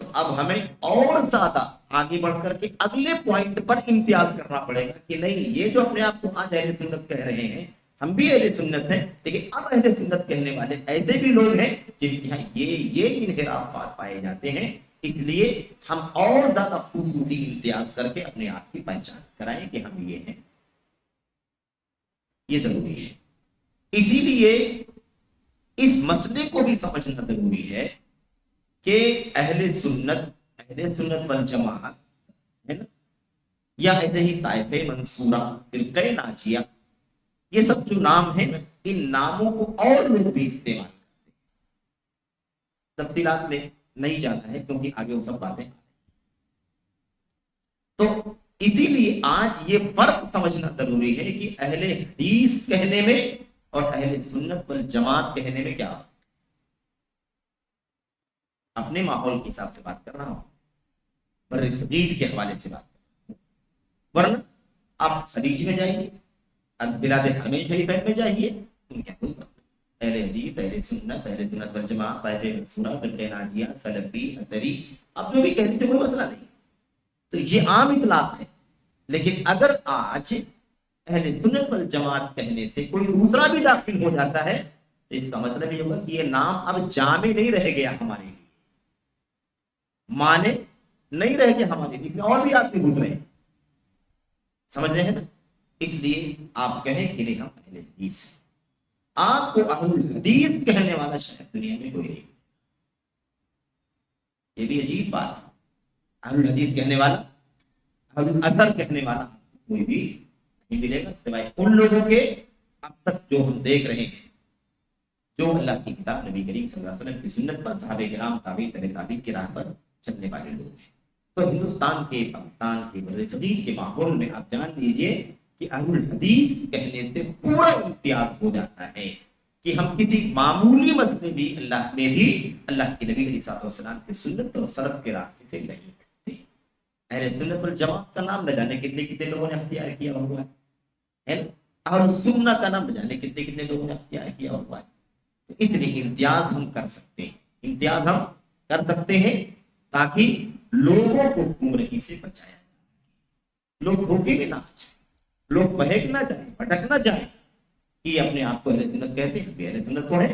تو اب ہمیں اور زیادہ آگے بڑھ کر کے اگلے پوائنٹ پر امتیاز کرنا پڑے گا کہ نہیں، یہ جو اپنے آپ کو آج اہل سنت کہہ رہے ہیں، ہم بھی اہل سنت ہیں، لیکن اب اہل سنت کہنے والے ایسے بھی لوگ ہیں جن کے یہاں یہ انحرافات پائے جاتے ہیں. اس لیے ہم اور زیادہ خصوصی امتیاز کر کے اپنے آپ کی پہچان کرائیں کہ ہم یہ ہیں. یہ ضروری ہے. اسی لیے اس مسئلے کو بھی سمجھنا ضروری ہے کہ اہل سنت والجماعت ہے نا، یا ایسے ہی طائفہ منصورہ، فرقہ ناجیہ، یہ سب جو نام ہیں نا، ان ناموں کو اور لوگ بھی استعمال کرتے ہیں. تفصیلات میں نہیں جاتا ہے کیونکہ آگے وہ سب باتیں. تو اسی لیے آج یہ فرق سمجھنا ضروری ہے کہ اہل حدیث کہنے میں اور اہل سنت والجماعت کہنے میں کیا. اپنے ماحول کے حساب سے بات کر رہا ہوں، بر صغیر کے حوالے سے بات کر رہا ہوں. ورنہ آپ خلیج میں جائیے، بلاد حرمین شریفین میں جائیے، ان کا کوئی فرق نہیں. اہل حدیث، اہل سنت والجماعت، طائفہ منصورہ، فرقہ ناجیہ، سلفی، اثری، اب جو بھی کہہ دیتے کوئی مسئلہ نہیں. تو یہ عام اطلاق ہے. لیکن اگر آج اہل سنت والجماعت کہنے سے کوئی دوسرا بھی داخل ہو جاتا ہے تو اس کا مطلب یہ ہوگا کہ یہ نام اب جامع نہیں رہ گیا ہمارے لیے، مانے نہیں رہ گیا ہمارے لیے، اس میں اور بھی آدمی گزرے ہیں. سمجھ رہے ہیں نا؟ اس لیے آپ کہیں کہ نہیں ہم اہل حدیث ہیں. آپ کو اہل الحدیث کہنے والا شاید دنیا میں کوئی نہیں. یہ بھی عجیب بات ہے. اہل الحدیث کہنے والا، اہل الاثر کہنے والا کوئی بھی نہیں ملے گا سوائے ان لوگوں کے اب تک جو ہم دیکھ رہے ہیں، جو اللہ کی کتاب، نبی کریم صلی اللہ علیہ وسلم کی سنت پر، صحابہ کرام، تابعین، تبع تابعین کی راہ پر چلنے والے لوگ ہیں. تو ہندوستان کے، پاکستان کے، بر صغیر کے ماحول میں آپ جان لیجئے کہ اہل الحدیث کہنے سے پورا امتیاز ہو جاتا ہے کہ ہم کسی معمولی مسئلے بھی اللہ کے نبی علیہ الصلوۃ والسلام کی سنت اور سلف کے راستے سے نہیں کرتے. اہل سنت والجماعت کا نام نہ جانے کتنے لوگوں نے اختیار کیا ہوا ہے، اہل سنت کا نام نہ جانے کتنے لوگوں نے اختیار کیا ہوا ہے. تو اس لیے امتیاز ہم کر سکتے ہیں تاکہ لوگوں کو گمراہی سے بچایا جائے، لوگ دھوکے میں نہ آ جائیں، لوگ بہک نہ جائیں، بھٹک نہ جائیں کہ اپنے آپ کو اہل سنت کہتے ہیں، اہل سنت تو ہیں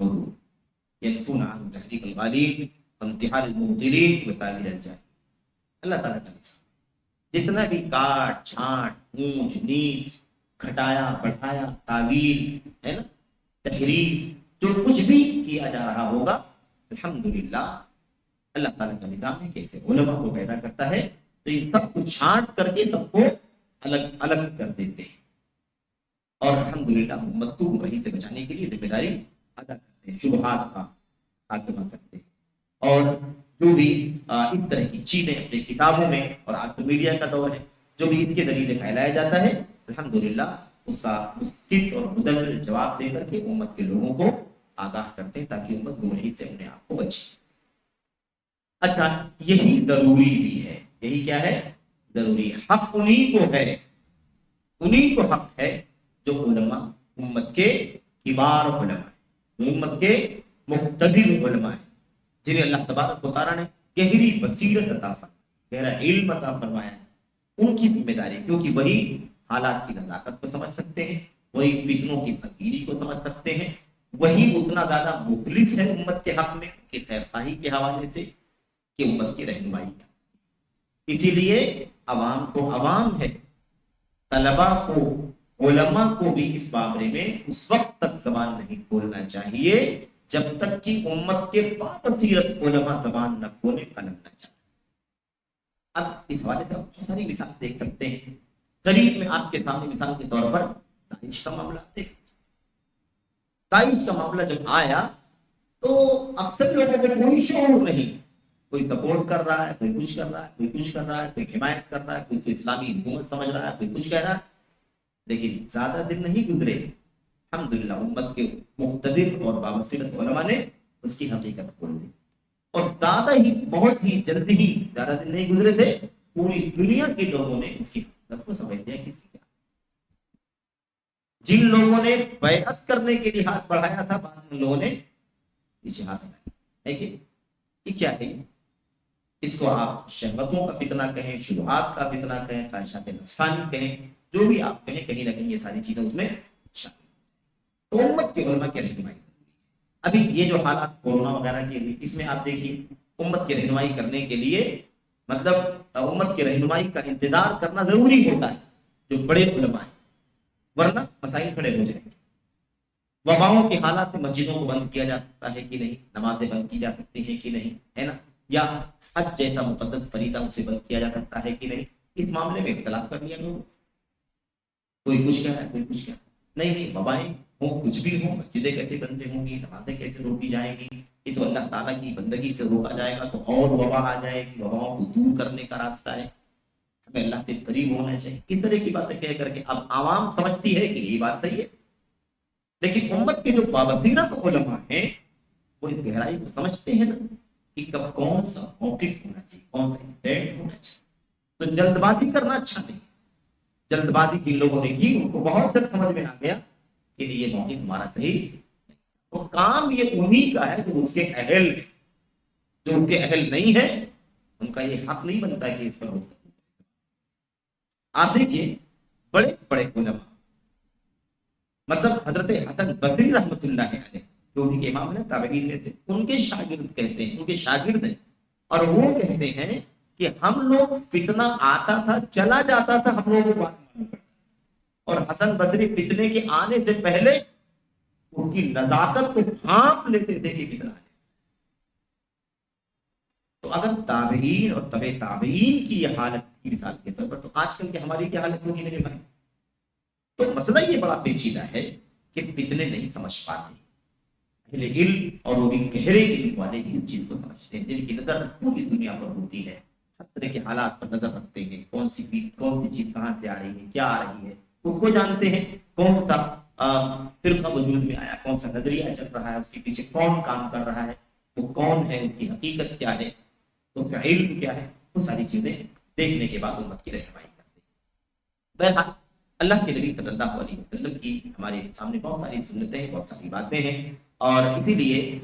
حدود ينفون عن تحريف الغالين وامتحان المبطلين وتعبير الجاهل. اللہ تعالیٰ کا نظام جتنا بھی کاٹ چھانٹ اونچ نیچ گھٹایا بڑھایا تعویل ہے نا تحریف جو کچھ بھی کیا جا رہا ہوگا الحمدللہ اللہ تعالیٰ کا نظام ہے کہ ایسے علماء کو پیدا کرتا ہے تو یہ سب کو چھانٹ کر کے سب کو الگ الگ کر دیتے ہیں اور الحمدللہ امت کو گمراہی سے بچانے کے لیے ذمہ داری ادا کرتے ہیں شبہات کا خاتمہ کرتے ہیں اور جو بھی اس طرح کی چیزیں اپنے کتابوں میں اور آج تو میڈیا کا دور ہے جو بھی اس کے ذریعے سے پھیلایا جاتا ہے الحمدللہ اس کا مسکت اور مدلل جواب دے کر کے امت کے لوگوں کو آگاہ کرتے ہیں تاکہ امت گمراہی سے اپنے آپ کو بچے. اچھا یہی ضروری بھی ہے یہی کیا ہے ضروری حق انہی کو ہے انہی کو حق ہے جو علماء امت کے کبار علماء ہیں جو امت کے مقتدر علماء ہیں جنہیں اللہ تبارک و تعالیٰ نے گہری بصیرت عطا فرمایا گہرا علم عطا فرمایا ہے ان کی ذمہ داری کیونکہ وہی حالات کی نزاکت کو سمجھ سکتے ہیں وہی فتنوں کی سنگینی کو سمجھ سکتے ہیں وہی اتنا زیادہ مخلص ہے امت کے حق میں کہ خیر خواہی کے حوالے سے کہ امت کی رہنمائی کر اسی لیے عوام تو عوام ہے طلبا کو علماء کو بھی اس بارے میں اس وقت تک زبان نہیں کھولنا چاہیے جب تک کہ امت کے بابصیرت علماء زبان نہ کھولے قلم نہ چاہیے. اب اس حوالے سے آپ بہت ساری مثال دیکھ سکتے ہیں قریب میں آپ کے سامنے مثال کے طور پر داعش کا معاملہ دیکھ داعش کا معاملہ جب آیا تو اکثر لوگوں کو کوئی شعور نہیں کوئی سپورٹ کر رہا ہے کوئی کچھ کر رہا ہے کوئی کچھ کر رہا ہے کوئی حمایت کر رہا ہے کوئی اسلامی حکومت سمجھ رہا ہے کوئی کچھ کہہ رہا ہے لیکن زیادہ دن نہیں گزرے الحمدللہ امت کے مقتدر اور بابصیرت علماء نے اس کی حقیقت کھول دی اور زیادہ ہی بہت ہی جلد ہی زیادہ دن نہیں گزرے تھے پوری دنیا کے لوگوں نے اس کی حقیقت کو سمجھ لیا کس کی کیا جن لوگوں نے بیعت کرنے کے لیے ہاتھ بڑھایا تھا بعد میں لوگوں نے پیچھے ہاتھ ہٹایا ہے کہ یہ کیا ہے اس کو آپ شہوتوں کا فتنہ کہیں شبہات کا فتنہ کہیں خواہشات نفسانی کہیں جو بھی آپ کہیں کہیں نہ کہیں یہ ساری چیزیں اس میں شامل تو امت کے علماء کی رہنمائی ابھی یہ جو حالات کورونا وغیرہ کے لیے اس میں آپ دیکھیے امت کی رہنمائی کرنے کے لیے مطلب امت کی رہنمائی کا انتظار کرنا ضروری ہوتا ہے جو بڑے علماء ہیں ورنہ مسائل کھڑے ہو جائیں گے. وباؤں کے حالات میں مسجدوں کو بند کیا جا سکتا ہے کہ نہیں نمازیں بند کی جا سکتی ہیں کہ نہیں ہے نا یا حج جیسا مقدس فریضہ اسے بند کیا جا سکتا ہے کہ نہیں اس معاملے میں اختلاف کر لیا لوگوں کوئی کچھ کہہ رہا ہے کوئی کچھ کہہ رہا ہے نہیں وبائیں ہوں کچھ بھی ہوں مسجدیں کیسے بندیں ہوں گی نمازیں کیسے روکی جائیں گی یہ تو اللہ تعالیٰ کی بندگی سے روکا جائے گا تو اور وبا آ جائے گی وباؤں کو دور کرنے کا راستہ ہے ہمیں اللہ سے قریب ہونا چاہیے اس طرح کی باتیں کہہ کر کے اب عوام سمجھتی ہے کہ یہی بات صحیح ہے لیکن امت کے جو بابصیرت علماء ہیں وہ اس گہرائی کو سمجھتے ہیں نا کہ کب کون سا موقف ہونا چاہیے کون سا اسٹینڈ ہونا چاہیے تو جلد بازی کرنا اچھا نہیں جلد بازی جن لوگوں نے کی ان کو بہت جلد سمجھ میں آ گیا کہ یہ موقف ہمارا صحیح تو کام یہ انہی کا ہے جو اس کے اہل ہے جو ان کے اہل نہیں ہے ان کا یہ حق نہیں بنتا کہ اس پر گفتگو آپ دیکھیے بڑے بڑے علماء مطلب حضرت حسن بصری رحمۃ اللہ علیہ جو ان کے امام ہیں تابعین میں سے ان کے شاگرد کہتے ہیں ان کے شاگرد ہیں اور وہ کہتے ہیں کہ ہم لوگ فتنہ آتا تھا چلا جاتا تھا ہم لوگوں کو بات معلوم پڑتا اور حسن بصری فتنے کے آنے سے پہلے ان کی نزاکت کو بھانپ لیتے تھے کہ فتنہ آنے تو اگر تابعین اور تبع تابعین کی یہ حالت کی مثال کے طور پر تو آج کل کی ہماری کیا حالت ہوگی میرے بھائی تو مسئلہ یہ بڑا پیچیدہ ہے کہ فتنے نہیں سمجھ پاتے اہل علم اور وہ بھی گہرے علم والے ہی اس چیز کو سمجھتے ہیں جن کی نظر پوری دنیا پر ہوتی ہے ہر طرح کے حالات پر نظر رکھتے ہیں کون سی چیز کہاں سے آ رہی ہے کیا آ رہی ہے اس کو جانتے ہیں کون سا فرقہ وجود میں آیا کون سا نظریہ چل رہا ہے اس کے پیچھے کون کام کر رہا ہے وہ کون ہے اس کی حقیقت کیا ہے اس کا علم کیا ہے وہ ساری چیزیں دیکھنے کے بعد امت کی رہنمائی کرتے ہیں. بہرحال اللہ کے نبی صلی اللہ علیہ وسلم کی ہمارے سامنے بہت ساری سنتیں ہیں بہت ساری باتیں ہیں اور اسی لیے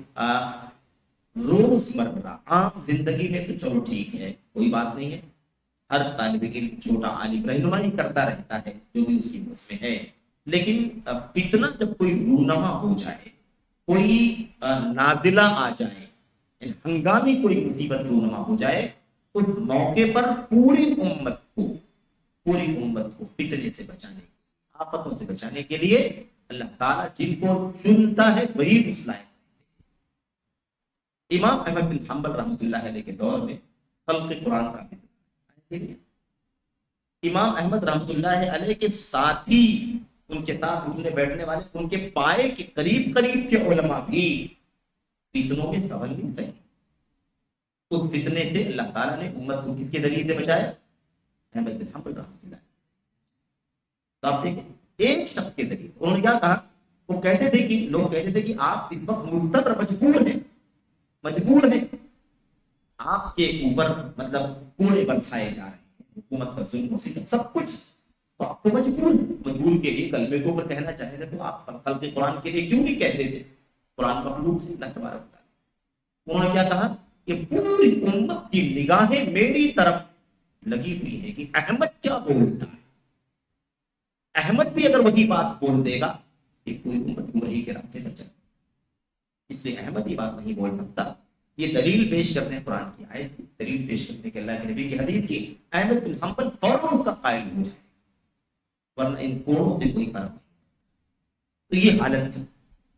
روزمرہ عام زندگی میں تو چلو ٹھیک ہے کوئی بات نہیں ہے ہر طالب علم چھوٹا عالم رہنمائی کرتا رہتا ہے جو بھی اس کی بس میں ہے لیکن فتنہ جب کوئی رونما ہو جائے، کوئی نازلہ آ جائے، یعنی ہنگامی کوئی مصیبت رونما ہو جائے، اس موقع پر پوری امت کو فتنے سے بچانے، آفتوں سے بچانے کے لیے اللہ تعالیٰ جن کو چنتا ہے وہی مسلائے۔ امام احمد بن حنبل رحمۃ اللہ علیہ کے دور میں خلق قرآن کا فتنہ، امام احمد رحمۃ اللہ علیہ کے ساتھی، ان کے ساتھ اٹھنے بیٹھنے والے، ان کے پائے کے قریب کے علماء بھی فتنوں میں سنبھل نہیں سکے۔ اس فتنے سے اللہ تعالیٰ نے امت کو کس کے ذریعے سے بچایا؟ احمد بن حنبل رحمۃ اللہ۔ تو آپ دیکھیں ایک شخص کے ذریعے انہوں نے کیا کہا، وہ کہتے تھے کہ لوگ کہتے تھے کہ آپ اس وقت مضطر مجبور ہیں، آپ کے اوپر مطلب کوڑے برسائے جا رہے ہیں، حکومت کا ظلم و ستم سب کچھ، تو آپ تو مجبور کے لیے کلمے کو اگر کہنا چاہتے تھے تو آپ خلق قرآن کے لیے کیوں نہیں کہتے تھے؟ قرآن مخلوق ہے اللہ تبارک و تعالیٰ۔ انہوں نے کیا کہا کہ پوری امت کی نگاہیں میری طرف لگی ہوئی ہے کہ احمد کیا بولتا ہے، احمد بھی اگر وہی بات بول دے گا کہ پوری امت گمراہی کے راستے پر چل، اس لیے احمد یہ بات نہیں بول سکتا۔ یہ دلیل پیش کرتے ہیں قرآن کی آیت، دلیل پیش کرتے ہیں کہ اللہ کے نبی کی حدیث کی، احمد بن حنبل فوراً اس کا قائل ہو جائے، ورنہ ان کوڑوں سے کوئی فرق نہیں۔ تو یہ حالت تھی،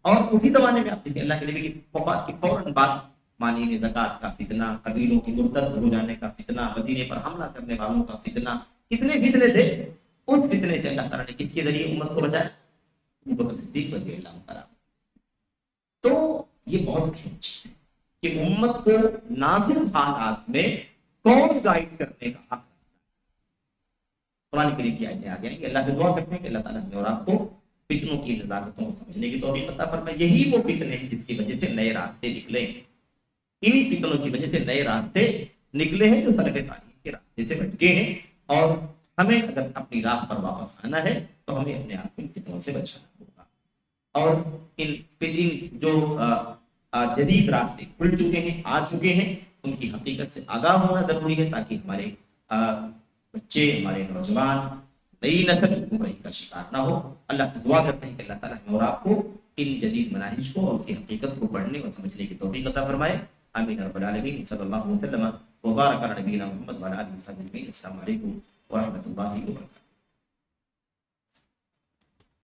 اور اسی زمانے میں آپ دیکھیں اللہ کے نبی کی وفات کی فوراً بعد مانین زکوٰۃ کا فتنہ، قبیلوں کی مرتد ہو جانے کا فتنہ، مدینے پر حملہ کرنے والوں کا فتنہ، کتنے فتنے تھے۔ اس فتنے سے اللہ تعالیٰ نے کس کے ذریعے امت کو بچایا؟ ابوبکر صدیق رضی اللہ تعالیٰ۔ تو یہ بہت اہم چیز ہے کہ امت کو نازل حالات میں کون گائیڈ کرنے کا حق رکھتا ہے۔ قرآن کریم کی آیتیں آ گئی کہ اللہ سے دعا کرتے ہیں کہ اللہ تعالیٰ نے اور آپ کو فتنوں کی نزاکتوں کو سمجھنے کی توفیق عطا فرمائے۔ یہی وہ فتنے ہیں جس کی وجہ سے نئے راستے نکلے ہیں، انہی فتنوں کی وجہ سے نئے راستے نکلے ہیں جو سلف صالحین کے راستے سے بھٹکے ہیں، اور ہمیں اگر اپنی راہ پر واپس آنا ہے تو ہمیں اپنے آپ کو ان فتنوں سے بچانا ہوگا، اور ان جو جدید راستے کھل چکے ہیں، آ چکے ہیں، ان کی حقیقت سے آگاہ ہونا ضروری ہے، تاکہ ہمارے بچے، ہمارے نوجوان، نئی نسل گمراہی کا شکار نہ ہو۔ اللہ سے دعا کرتے ہیں کہ اللہ تعالیٰ ہمیں اور آپ کو ان جدید مناہج کو اور اس کی حقیقت کو پڑھنے اور سمجھنے کی توفیق عطا فرمائے۔ آمین رب العالمین۔ صلی اللہ علیہ وسلم وبارک علی نبینا محمد وعلی آلہ وصحبہ اجمعین۔ السلام علیکم ورحمۃ اللہ وبرکاتہ۔